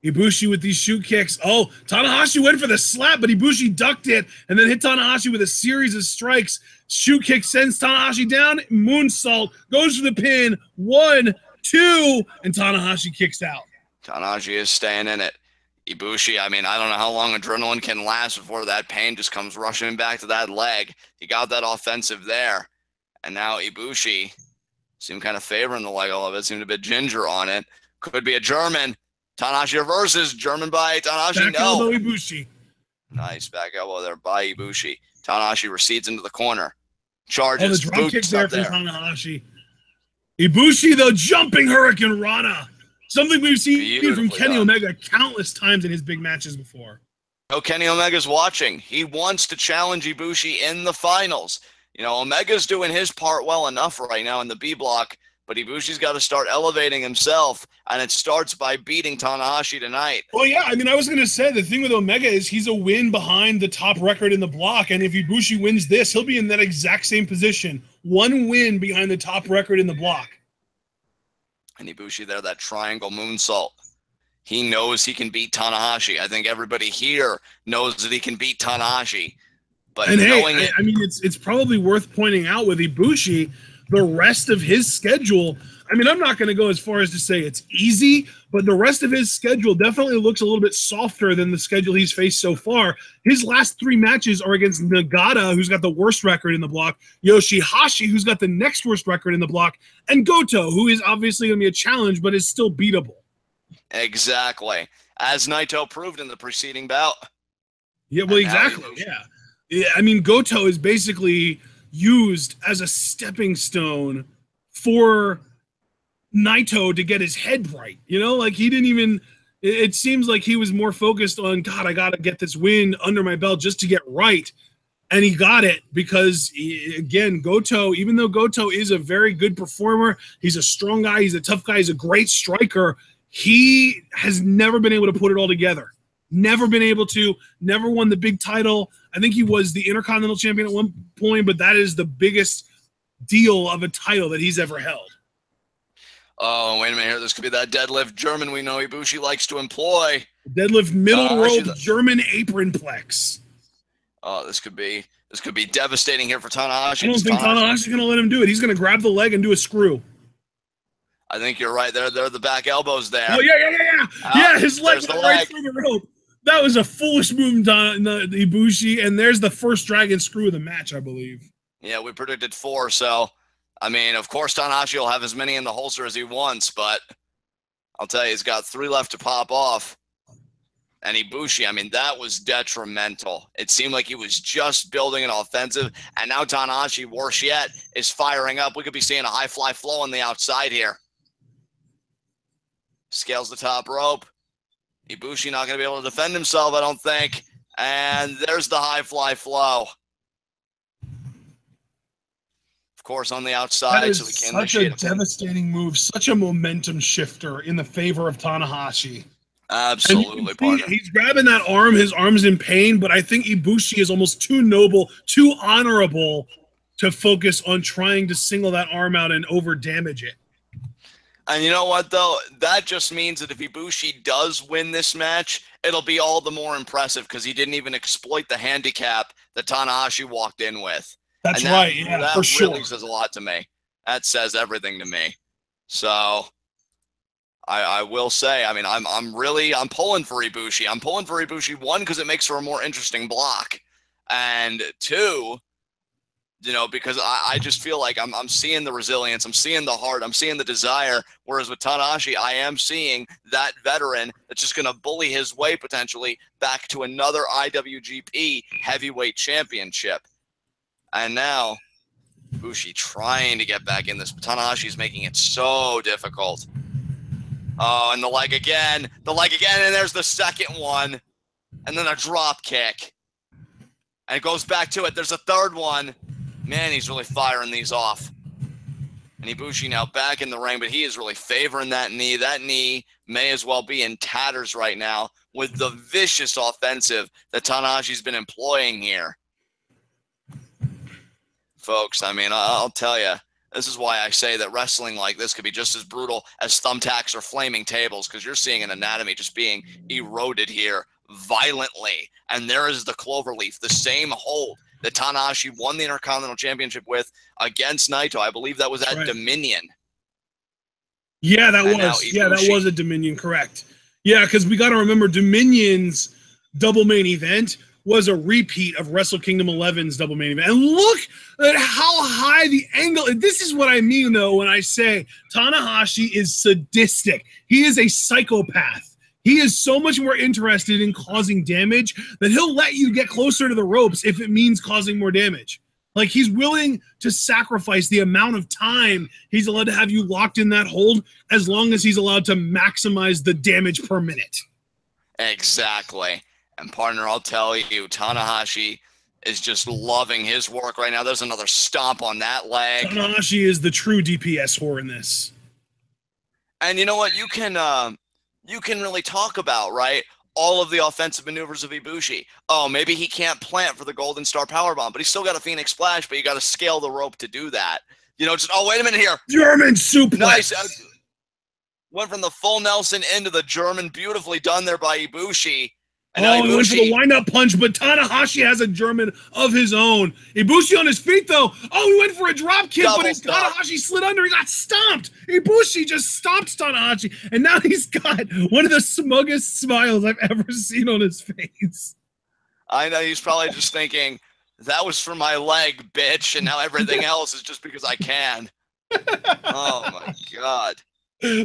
Ibushi with these shoot kicks. Oh, Tanahashi went for the slap, but Ibushi ducked it and then hit Tanahashi with a series of strikes. Shoot kick sends Tanahashi down. Moonsault goes for the pin. 1, 2, and Tanahashi kicks out. Tanahashi is staying in it. Ibushi, I mean, I don't know how long adrenaline can last before that pain just comes rushing back to that leg. He got that offensive there. And now Ibushi seemed kind of favoring the leg a little bit. Seemed a bit ginger on it. Could be a German. Tanahashi reverses. German by Tanahashi. Back elbow Ibushi. Nice back elbow there by Ibushi. Tanahashi recedes into the corner. Charges. The drop kick there from Tanahashi. Ibushi, though, jumping Hurricane Rana. Something we've seen from Kenny Omega countless times in his big matches before. Oh, Kenny Omega's watching. He wants to challenge Ibushi in the finals. Omega's doing his part well enough right now in the B block, but Ibushi's got to start elevating himself, and it starts by beating Tanahashi tonight. Well, yeah, I mean, I was going to say, the thing with Omega is he's a win behind the top record in the block, and if Ibushi wins this, he'll be in that exact same position. 1 win behind the top record in the block. And Ibushi there, that triangle moonsault. He knows he can beat Tanahashi. I think everybody here knows that he can beat Tanahashi. But I mean, it's probably worth pointing out with Ibushi, the rest of his schedule, I mean, I'm not going to go as far as to say it's easy, but the rest of his schedule definitely looks a little bit softer than the schedule he's faced so far. His last 3 matches are against Nagata, who's got the worst record in the block, Yoshi-Hashi, who's got the next worst record in the block, and Goto, who is obviously going to be a challenge, but is still beatable. Exactly. As Naito proved in the preceding bout. Yeah, well, exactly, yeah. I mean, Goto is basically used as a stepping stone for Naito to get his head right. You know, like he didn't even. It seems like he was more focused on, God, I got to get this win under my belt just to get right. And he got it because, again, Goto, even though Goto is a very good performer, he's a strong guy, he's a tough guy, he's a great striker, he has never been able to put it all together. Never been able to, never won the big title. I think he was the Intercontinental Champion at one point, but that is the biggest deal of a title that he's ever held. Oh, wait a minute here. This could be that deadlift German we know Ibushi likes to employ. Deadlift middle rope German apron plex. Oh, this could be devastating here for Tanahashi. I don't think Tanahashi's going to let him do it. He's going to grab the leg and do a screw. I think you're right. There are the back elbows there. Oh, yeah. Yeah, his leg went right through the rope. That was a foolish move, Ibushi, and there's the first dragon screw of the match, I believe. Yeah, we predicted 4, so, I mean, of course Tanahashi will have as many in the holster as he wants, but I'll tell you, he's got 3 left to pop off. And Ibushi, I mean, that was detrimental. It seemed like he was just building an offensive, and now Tanahashi, worse yet, is firing up. We could be seeing a high fly flow on the outside here. Scales the top rope. Ibushi not going to be able to defend himself, I don't think. And there's the high fly flow. Of course, on the outside. That is such a devastating move, such a momentum shifter in the favor of Tanahashi. Absolutely, partner. He's grabbing that arm. His arm's in pain, but I think Ibushi is almost too noble, too honorable to focus on trying to single that arm out and over damage it. And you know what, though? That just means that if Ibushi does win this match, it'll be all the more impressive because he didn't even exploit the handicap that Tanahashi walked in with. That's right, yeah, that for sure. That really says a lot to me. That says everything to me. So I will say, I mean, I'm pulling for Ibushi. I'm pulling for Ibushi, 1, because it makes for a more interesting block, and 2, you know, because I just feel like I'm seeing the resilience, I'm seeing the heart, I'm seeing the desire, whereas with Tanahashi, I am seeing that veteran that's just going to bully his way potentially back to another IWGP Heavyweight Championship. And now, Ibushi trying to get back in this, but Tanahashi's making it so difficult. Oh, and the leg again, and there's the second one, and then a drop kick. And it goes back to it, there's a third one. Man, he's really firing these off. And Ibushi now back in the ring, but he is really favoring that knee. That knee may as well be in tatters right now with the vicious offensive that Tanahashi's been employing here. Folks, I mean, I'll tell you, this is why I say that wrestling like this could be just as brutal as thumbtacks or flaming tables, because you're seeing an anatomy just being eroded here violently. And there is the cloverleaf, the same hold that Tanahashi won the Intercontinental Championship with against Naito. I believe that was at Dominion. Yeah, that was. Yeah, that was a Dominion, correct. Yeah, because we got to remember Dominion's double main event was a repeat of Wrestle Kingdom 11's double main event. And look at how high the angle. This is what I mean, though, when I say Tanahashi is sadistic. He is a psychopath. He is so much more interested in causing damage that he'll let you get closer to the ropes if it means causing more damage. Like, he's willing to sacrifice the amount of time he's allowed to have you locked in that hold as long as he's allowed to maximize the damage per minute. Exactly. And partner, I'll tell you, Tanahashi is just loving his work right now. There's another stomp on that leg. Tanahashi is the true DPS whore in this. And you know what? You can really talk about, right, all of the offensive maneuvers of Ibushi. Oh, maybe he can't plant for the Golden Star Powerbomb, but he's still got a Phoenix Splash, but you got to scale the rope to do that. You know, just, oh, wait a minute here. German suplex. Nice. Went from the full Nelson into the German. Beautifully done there by Ibushi. And he went for the wind-up punch, but Tanahashi has a German of his own. Ibushi on his feet, though. Oh, he went for a drop kick, but Tanahashi slid under. He got stomped. Ibushi just stomped Tanahashi, and now he's got one of the smuggest smiles I've ever seen on his face. I know, he's probably just thinking, that was for my leg, bitch, and now everything else is just because I can. Oh, my God.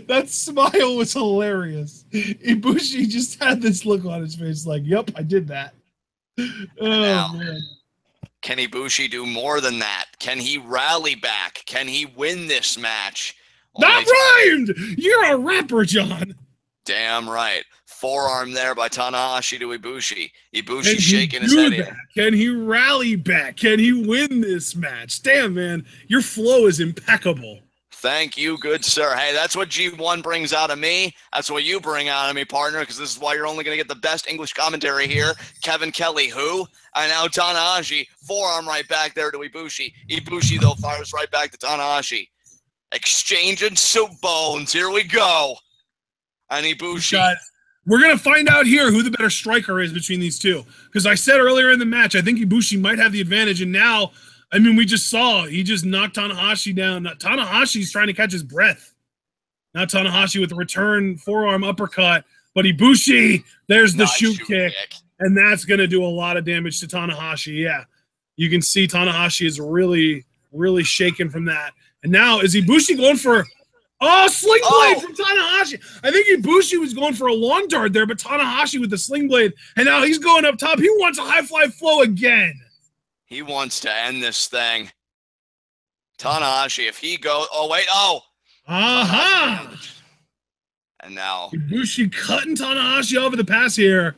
That smile was hilarious. Ibushi just had this look on his face like, yep, I did that. Oh, man. Can Ibushi do more than that? Can he rally back? Can he win this match? Not rhymed! You're a rapper, John. Damn right. Forearm there by Tanahashi to Ibushi. Ibushi shaking his head in. Can he rally back? Can he win this match? Damn, man. Your flow is impeccable. Thank you, good sir. Hey, that's what G1 brings out of me. That's what you bring out of me, partner, because this is why you're only going to get the best English commentary here. Kevin Kelly, who? And now Tanahashi, forearm right back there to Ibushi. Ibushi, though, fires right back to Tanahashi. Exchanging soup bones. Here we go. And Ibushi. We're going to find out here who the better striker is between these two. Because I said earlier in the match, I think Ibushi might have the advantage. And now, I mean, we just saw, he just knocked Tanahashi down. Tanahashi's trying to catch his breath. Now Tanahashi with a return forearm uppercut. But Ibushi, there's the shoot kick. And that's going to do a lot of damage to Tanahashi. Yeah, you can see Tanahashi is really, really shaken from that. And now, is Ibushi going for... Oh, sling blade from Tanahashi. I think Ibushi was going for a long dart there, but Tanahashi with the sling blade. And now he's going up top. He wants a high fly flow again. He wants to end this thing. Tanahashi, if he goes... Oh, wait. Oh. Aha. And now... Ibushi cutting Tanahashi over the pass here.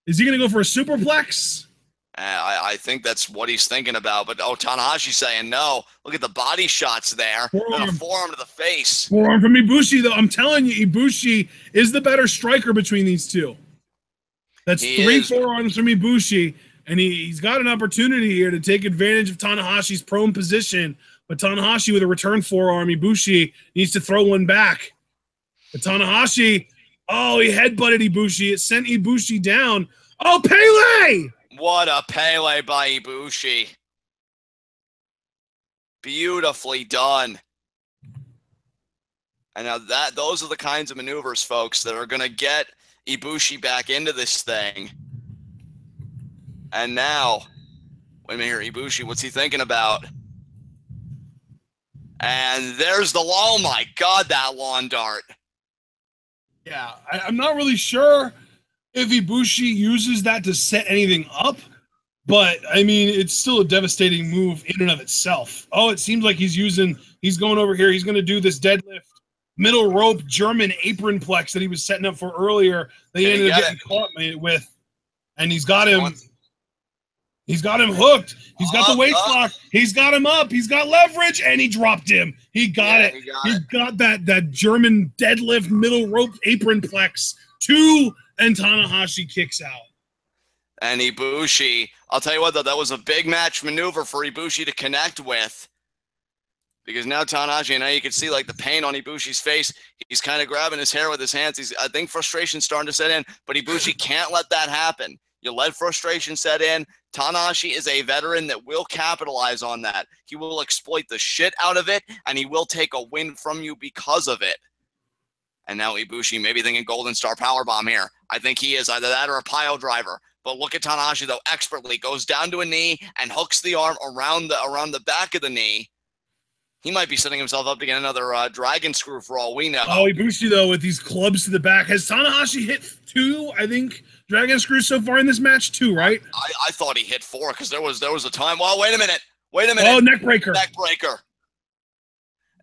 Is he going to go for a superplex? I think that's what he's thinking about. But, Tanahashi saying no. Look at the body shots there. And a forearm to the face. Forearm from Ibushi, though. I'm telling you, Ibushi is the better striker between these two. That's three forearms from Ibushi. And he's got an opportunity here to take advantage of Tanahashi's prone position. But Tanahashi with a return forearm. Ibushi needs to throw one back. But Tanahashi, he headbutted Ibushi. It sent Ibushi down. Oh, Pele! What a Pele by Ibushi. Beautifully done. And now those are the kinds of maneuvers, folks, that are going to get Ibushi back into this thing. And now, wait a minute here, Ibushi, what's he thinking about? And there's oh my God, that lawn dart. Yeah, I'm not really sure if Ibushi uses that to set anything up, but I mean, it's still a devastating move in and of itself. Oh, it seems like he's going over here. He's going to do this deadlift middle rope German apron plex that he was setting up for earlier. That he ended up getting caught with, and he's got him. He's got him hooked. He's got the weight block. He's got him up. He's got leverage, and he dropped him. He got it. He got that German deadlift middle rope apron plex. And Tanahashi kicks out. And Ibushi, I'll tell you what, though, that was a big match maneuver for Ibushi to connect with. Because now Tanahashi, and now you can see like the pain on Ibushi's face. He's kind of grabbing his hair with his hands. I think frustration's starting to set in, but Ibushi can't let that happen. You let frustration set in. Tanahashi is a veteran that will capitalize on that. He will exploit the shit out of it, and he will take a win from you because of it. And now Ibushi maybe thinking Golden Star Powerbomb here. I think he is either that or a pile driver. But look at Tanahashi, though, expertly goes down to a knee and hooks the arm around the back of the knee. He might be setting himself up to get another dragon screw for all we know. Oh, Ibushi, though, with these clubs to the back. Has Tanahashi hit 2, I think, dragon screws so far in this match? 2, right? I thought he hit 4 because there was a time. Well, wait a minute. Oh, neck breaker. Neck breaker.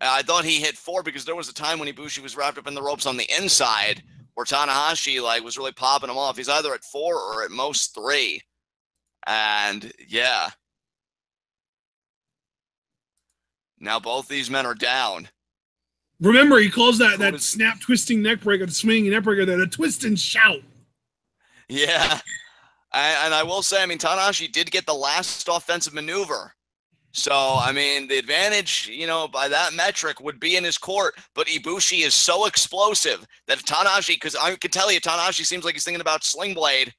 I thought he hit 4 because there was a time when Ibushi was wrapped up in the ropes on the inside where Tanahashi was really popping him off. He's either at 4 or at most 3. And yeah. Now both these men are down. Remember, he calls that snap twisting neck breaker, the swinging neck breaker, the twist and shout. Yeah. And I will say, I mean, Tanahashi did get the last offensive maneuver. So, I mean, the advantage, by that metric would be in his court, but Ibushi is so explosive that Tanahashi, because I can tell you, Tanahashi seems like he's thinking about Sling Blade.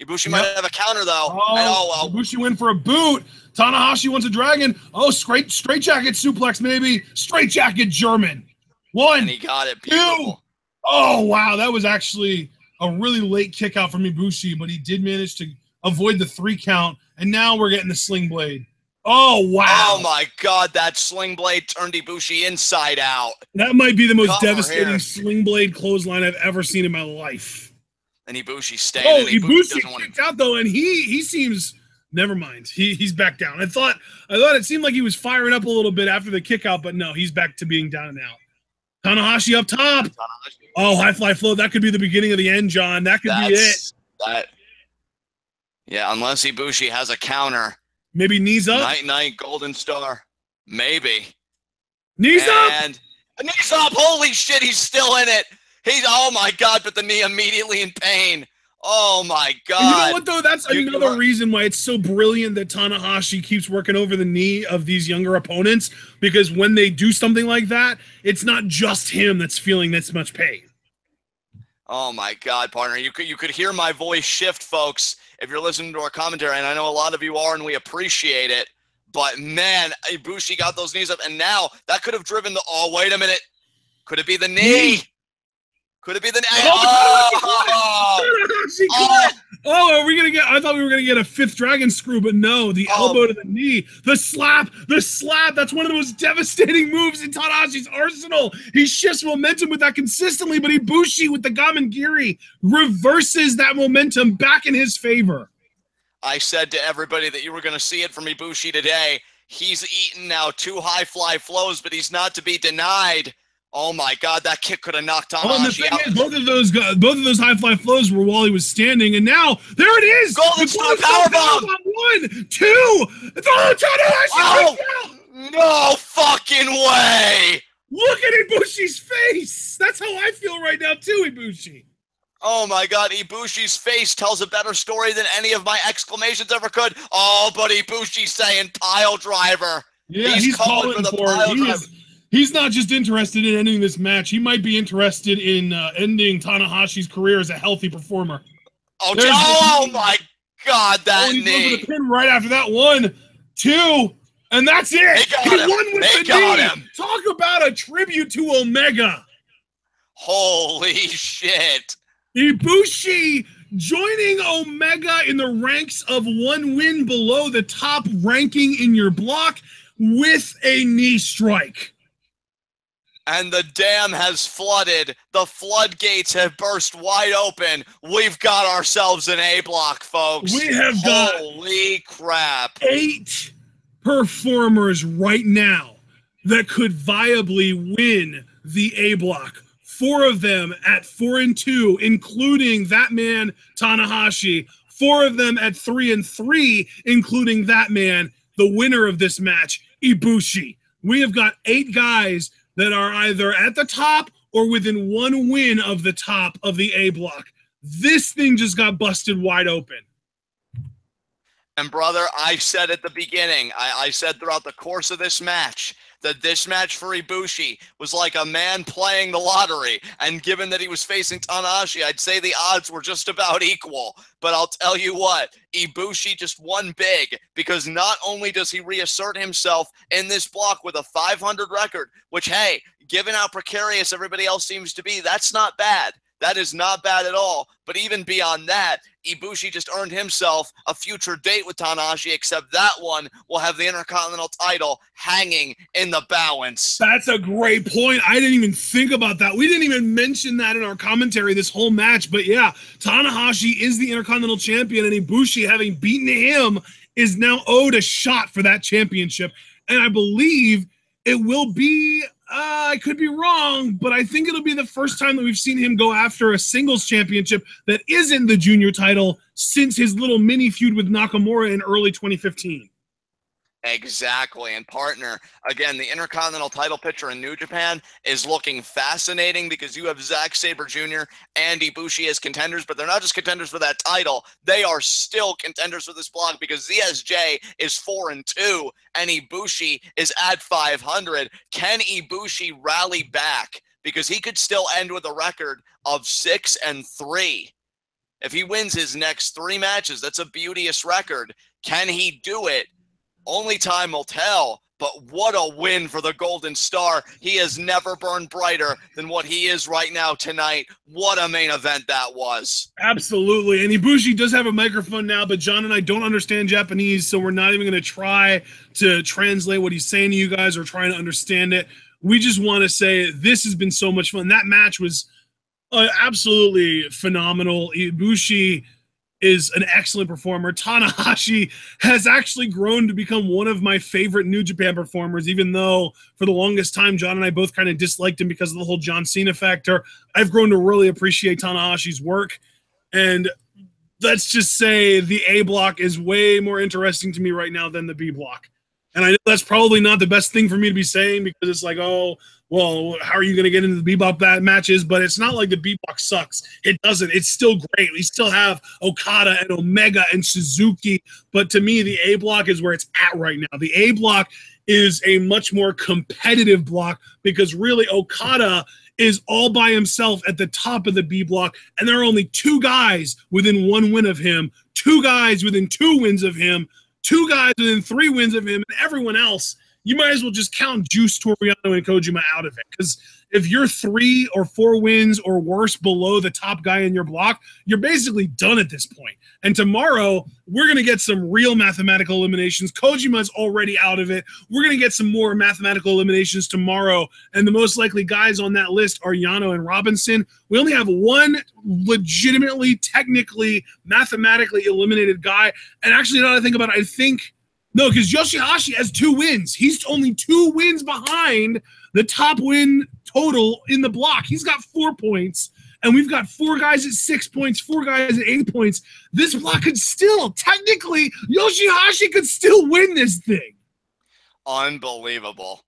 Ibushi might have a counter, though. Ibushi went for a boot. Tanahashi wants a dragon. Oh, straight jacket suplex, maybe. Straight jacket German. 1, and he got it. Beautiful. 2. Oh, wow. That was actually a really late kick out from Ibushi, but he did manage to avoid the 3 count, and now we're getting the Sling Blade. Oh, wow. Oh, my God. That Sling Blade turned Ibushi inside out. That might be the most devastating Sling Blade clothesline I've ever seen in my life. And Ibushi staying. Oh, Ibushi kicked out, though, and he seems never mind. He's back down. I thought it seemed like he was firing up a little bit after the kick out, but no, he's back to being down and out. Tanahashi up top. Oh, high fly flow. That could be the beginning of the end, John. That could be it. Yeah, unless Ibushi has a counter. Maybe knees up. Night, Golden Star. Maybe. Knees up. Knees up. Holy shit, he's still in it. Oh my God, but the knee immediately in pain. Oh my God. And you know what though? That's another reason why it's so brilliant that Tanahashi keeps working over the knee of these younger opponents, because when they do something like that, it's not just him that's feeling this much pain. Oh my God, partner. You could hear my voice shift, folks, if you're listening to our commentary, and I know a lot of you are, and we appreciate it. But man, Ibushi got those knees up, and now that could have driven the. Oh, wait a minute. Could it be the knee? Could it be the knee? Are we gonna get? I thought we were gonna get a fifth dragon screw, but no, the elbow to the knee, the slap. That's one of the most devastating moves in Tanahashi's arsenal. He shifts momentum with that consistently, but Ibushi with the Gamengiri reverses that momentum back in his favor. I said to everybody that you were gonna see it from Ibushi today. He's eaten now 2 high fly flows, but he's not to be denied. Oh my God, that kick could have knocked Tanahashi out. Both of those high fly flows were while he was standing, and now there it is. Golden Star powerbomb. 1, 2. Tanahashi. No fucking way. Look at Ibushi's face. That's how I feel right now too, Ibushi. Oh my God, Ibushi's face tells a better story than any of my exclamations ever could. Oh, but Ibushi's saying pile driver. Yeah, he's calling for the pile driver. He's not just interested in ending this match. He might be interested in ending Tanahashi's career as a healthy performer. Oh my God, that knee. He goes for the pin right after that. 1, 2, and that's it. He won with the knee. Talk about a tribute to Omega. Holy shit. Ibushi joining Omega in the ranks of 1 win below the top ranking in your block with a knee strike. And the dam has flooded. The floodgates have burst wide open. We've got ourselves an A block, folks. We have got holy crap. 8 performers right now that could viably win the A block. 4 of them at 4 and 2, including that man Tanahashi. 4 of them at 3 and 3, including that man, the winner of this match, Ibushi. We have got 8 guys that are either at the top or within 1 win of the top of the A block. This thing just got busted wide open. And brother, I said at the beginning, I said throughout the course of this match, that this match for Ibushi was like a man playing the lottery. And given that he was facing Tanahashi, I'd say the odds were just about equal. But I'll tell you what, Ibushi just won big, because not only does he reassert himself in this block with a 500 record, which, hey, given how precarious everybody else seems to be, that's not bad. That is not bad at all. But even beyond that, Ibushi just earned himself a future date with Tanahashi, except that one will have the Intercontinental title hanging in the balance. That's a great point. I didn't even think about that. We didn't even mention that in our commentary this whole match. But yeah, Tanahashi is the Intercontinental Champion, and Ibushi, having beaten him, is now owed a shot for that championship. And I believe it will be... I could be wrong, but I think it'll be the first time that we've seen him go after a singles championship that isn't the junior title since his little mini feud with Nakamura in early 2015. Exactly. And partner, again, the Intercontinental title picture in New Japan is looking fascinating, because you have Zack, Sabre Jr. and Ibushi as contenders, but they're not just contenders for that title. They are still contenders for this block, because ZSJ is 4 and 2 and Ibushi is at 500. Can Ibushi rally back? Because he could still end with a record of 6 and 3. If he wins his next 3 matches, that's a beauteous record. Can he do it? Only time will tell, but what a win for the Golden Star. He has never burned brighter than what he is right now tonight. What a main event that was. Absolutely. And Ibushi does have a microphone now, but John and I don't understand Japanese, so we're not even going to try to translate what he's saying to you guys or trying to understand it. We just want to say this has been so much fun. That match was absolutely phenomenal. Ibushi is an excellent performer. Tanahashi has actually grown to become one of my favorite New Japan performers, even though for the longest time, John and I both kind of disliked him because of the whole John Cena factor. I've grown to really appreciate Tanahashi's work. And let's just say the A block is way more interesting to me right now than the B block. And I know that's probably not the best thing for me to be saying because it's like, oh, well, how are you going to get into the B-block matches? But it's not like the B-block sucks. It doesn't. It's still great. We still have Okada and Omega and Suzuki. But to me, the A-block is where it's at right now. The A-block is a much more competitive block because really Okada is all by himself at the top of the B block, and there are only 2 guys within 1 win of him, 2 guys within 2 wins of him, 2 guys within 3 wins of him, and everyone else, you might as well just count Juice, Toriano, and Kojima out of it. Because if you're 3 or 4 wins or worse below the top guy in your block, you're basically done at this point. And tomorrow, we're going to get some real mathematical eliminations. Kojima's already out of it. We're going to get some more mathematical eliminations tomorrow. And the most likely guys on that list are Yano and Robinson. We only have 1 legitimately, technically, mathematically eliminated guy. And actually, now that I think about it, I think no, because Yoshi-Hashi has 2 wins. He's only 2 wins behind the top win total in the block. He's got 4 points, and we've got 4 guys at 6 points, 4 guys at 8 points. This block could still, technically, Yoshi-Hashi could still win this thing. Unbelievable.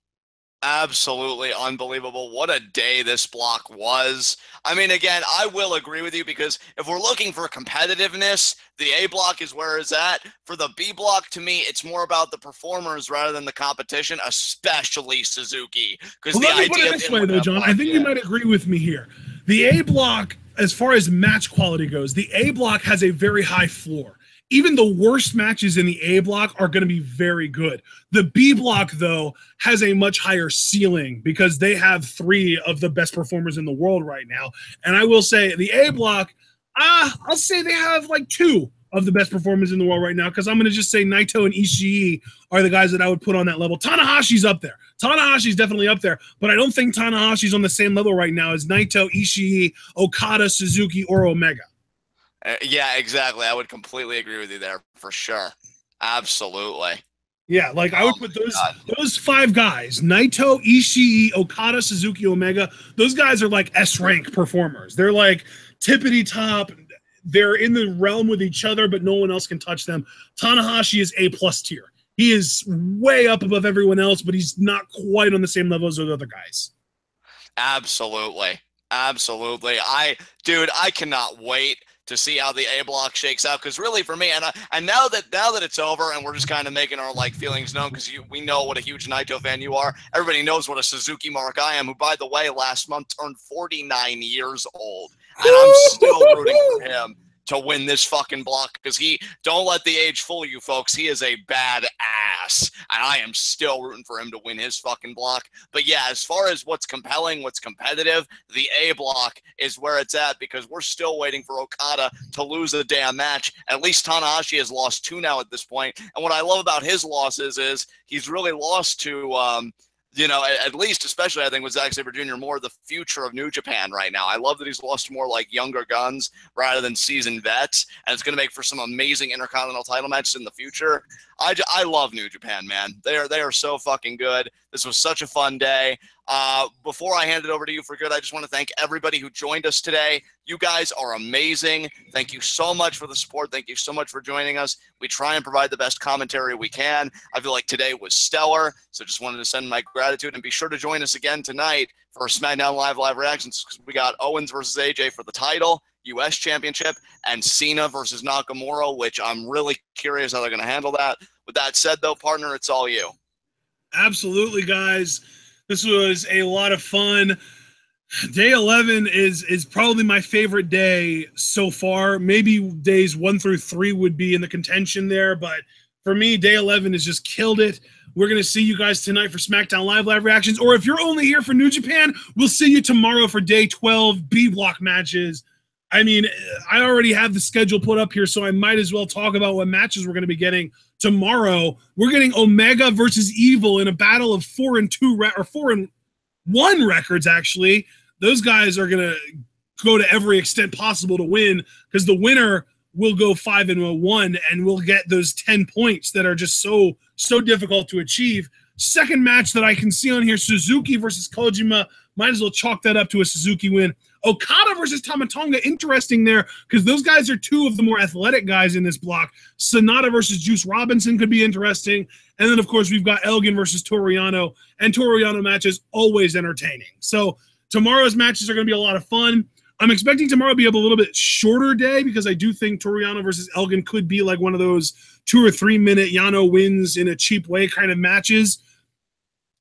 Absolutely unbelievable. What a day this block was. I mean, again, I will agree with you because if we're looking for competitiveness, the A block is where it's at. For the B block, to me, it's more about the performers rather than the competition, especially Suzuki. Because well, let me put it this way, though, John. I think you might agree with me here. The A block, as far as match quality goes, the A block has a very high floor. Even the worst matches in the A block are going to be very good. The B block, though, has a much higher ceiling because they have 3 of the best performers in the world right now. And I will say the A block, I'll say they have like 2 of the best performers in the world right now because I'm going to just say Naito and Ishii are the guys that I would put on that level. Tanahashi's up there. Tanahashi's definitely up there, but I don't think Tanahashi's on the same level right now as Naito, Ishii, Okada, Suzuki, or Omega. Yeah, exactly. I would completely agree with you there for sure. Absolutely. Yeah, like I would put those 5 guys, Naito, Ishii, Okada, Suzuki, Omega, those guys are like S-rank performers. They're like tippity top. They're in the realm with each other, but no one else can touch them. Tanahashi is A+ tier. He is way up above everyone else, but he's not quite on the same level as those other guys. Absolutely. Absolutely. Dude, I cannot wait to see how the A block shakes out because really for me and now that it's over and we're just kind of making our like feelings known because we know what a huge Naito fan you are. Everybody knows what a Suzuki mark I am, who by the way last month turned 49 years old, and I'm still rooting for him to win this fucking block because don't let the age fool you folks, he is a bad ass and I am still rooting for him to win his fucking block. But yeah, as far as what's compelling, what's competitive, the A block is where it's at because we're still waiting for Okada to lose a damn match. At least Tanahashi has lost 2 now at this point, and what I love about his losses is he's really lost to at least, especially I think with Zack Sabre Jr., more the future of New Japan right now. I love that he's lost more like younger guns rather than seasoned vets, and it's going to make for some amazing Intercontinental title matches in the future. I love New Japan, man. They are so fucking good. This was such a fun day. Before I hand it over to you for good, I just want to thank everybody who joined us today. You guys are amazing. Thank you so much for the support. Thank you so much for joining us. We try and provide the best commentary we can. I feel like today was stellar, so just wanted to send my gratitude, and be sure to join us again tonight for SmackDown Live reactions. We got Owens versus AJ for the title, U.S. Championship, and Cena versus Nakamura, which I'm really curious how they're going to handle that. With that said, though, partner, it's all you. Absolutely, guys. This was a lot of fun. Day 11 is probably my favorite day so far. Maybe days 1 through 3 would be in the contention there, but for me, day 11 has just killed it. We're going to see you guys tonight for SmackDown Live reactions, or if you're only here for New Japan, we'll see you tomorrow for day 12 B-block matches. I mean, I already have the schedule put up here, so I might as well talk about what matches we're going to be getting tomorrow. We're getting Omega versus Evil in a battle of 4-2 or 4-1 records, actually. Those guys are going to go to every extent possible to win because the winner we'll go 5-1 and we'll get those 10 points that are just so difficult to achieve. Second match that I can see on here, Suzuki versus Kojima. Might as well chalk that up to a Suzuki win. Okada versus Tama Tonga, interesting there, because those guys are two of the more athletic guys in this block. Sonata versus Juice Robinson could be interesting. And then, of course, we've got Elgin versus Toru Yano, and Toru Yano matches always entertaining. So tomorrow's matches are going to be a lot of fun. I'm expecting tomorrow to be a little bit shorter day, because I do think Toru Yano versus Elgin could be like one of those 2 or 3 minute Yano wins in a cheap way kind of matches.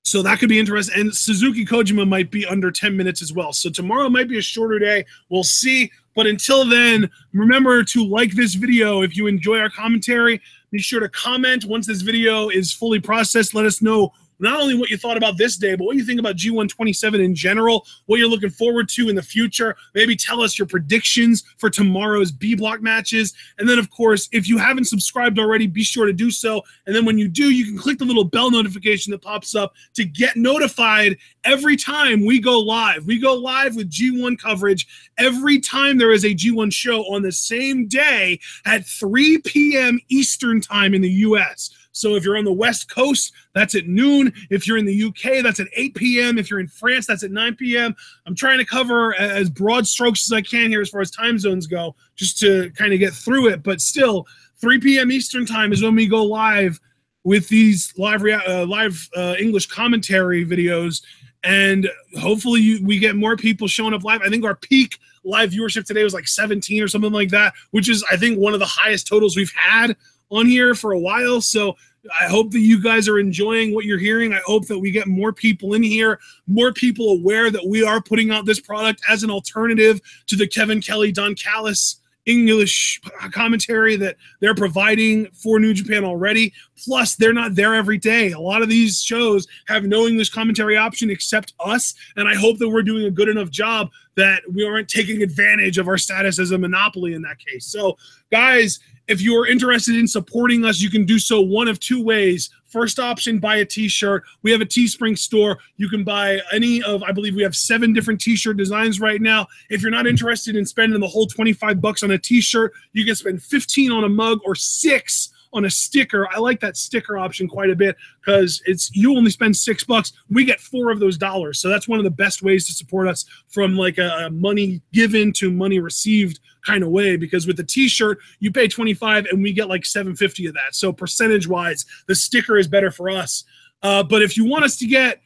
So that could be interesting. And Suzuki Kojima might be under 10 minutes as well. So tomorrow might be a shorter day. We'll see. But until then, remember to like this video if you enjoy our commentary. Be sure to comment once this video is fully processed. Let us know not only what you thought about this day, but what you think about G127 in general, what you're looking forward to in the future. Maybe tell us your predictions for tomorrow's B block matches. And then, of course, if you haven't subscribed already, be sure to do so. And then when you do, you can click the little bell notification that pops up to get notified every time we go live. We go live with G1 coverage every time there is a G1 show on the same day at 3 p.m. Eastern time in the U.S. So if you're on the West Coast, that's at noon. If you're in the UK, that's at 8 p.m. If you're in France, that's at 9 p.m. I'm trying to cover as broad strokes as I can here as far as time zones go, just to kind of get through it. But still, 3 p.m. Eastern time is when we go live with these live English commentary videos. And hopefully we get more people showing up live. I think our peak live viewership today was like 17 or something like that, which is, I think, one of the highest totals we've had on here for a while. So I hope that you guys are enjoying what you're hearing. I hope that we get more people in here, more people aware that we are putting out this product as an alternative to the Kevin Kelly, Don Callis English commentary that they're providing for New Japan already. Plus, they're not there every day. A lot of these shows have no English commentary option except us, and I hope that we're doing a good enough job that we aren't taking advantage of our status as a monopoly in that case. So, guys, if you're interested in supporting us, you can do so one of 2 ways. First option, buy a t-shirt. We have a Teespring store. You can buy any of, I believe we have 7 different t-shirt designs right now. If you're not interested in spending the whole $25 on a t-shirt, you can spend 15 on a mug or 6 on a sticker. I like that sticker option quite a bit because it's you only spend $6. We get 4 of those dollars. So that's one of the best ways to support us from like a money given to money received kind of way, because with the t-shirt you pay $25 and we get like $7.50 of that. So percentage wise, the sticker is better for us. But if you want us to get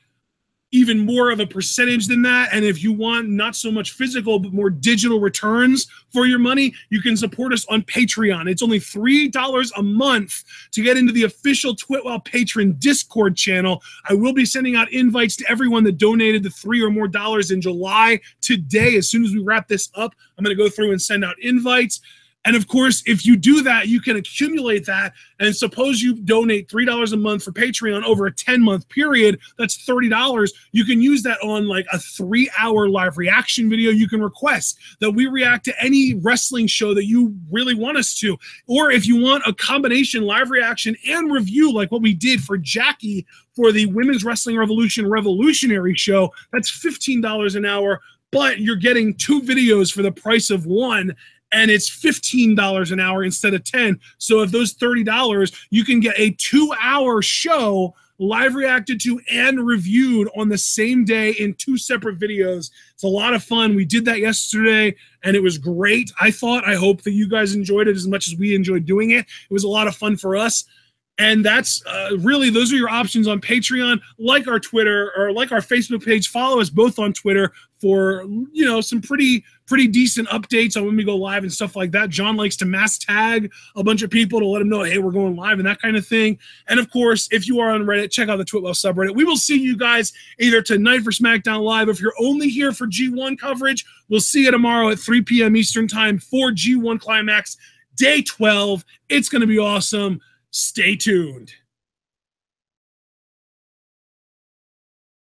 even more of a percentage than that, and if you want not so much physical but more digital returns for your money, you can support us on Patreon. It's only $3 a month to get into the official Twitwell patron Discord channel. I will be sending out invites to everyone that donated the $3 or more in July today. As soon as we wrap this up, I'm going to go through and send out invites. And of course, if you do that, you can accumulate that. And suppose you donate $3 a month for Patreon over a 10-month period, that's $30. You can use that on like a 3-hour live reaction video. You can request that we react to any wrestling show that you really want us to. Or if you want a combination live reaction and review like what we did for Jackie for the Women's Wrestling Revolution Revolutionary show, that's $15 an hour, but you're getting 2 videos for the price of 1. And it's $15 an hour instead of $10. So if those $30, you can get a 2-hour show live reacted to and reviewed on the same day in 2 separate videos. It's a lot of fun. We did that yesterday, and it was great. I hope that you guys enjoyed it as much as we enjoyed doing it. It was a lot of fun for us. And that's really, those are your options on Patreon. Like our Twitter or like our Facebook page. Follow us both on Twitter for, you know, some pretty decent updates on when we go live and stuff like that. John likes to mass tag a bunch of people to let them know, hey, we're going live and that kind of thing. And of course, if you are on Reddit, check out the Twitwell subreddit. We will see you guys either tonight for SmackDown Live. If you're only here for G1 coverage, we'll see you tomorrow at 3 p.m. Eastern time for G1 Climax Day 12. It's going to be awesome. Stay tuned.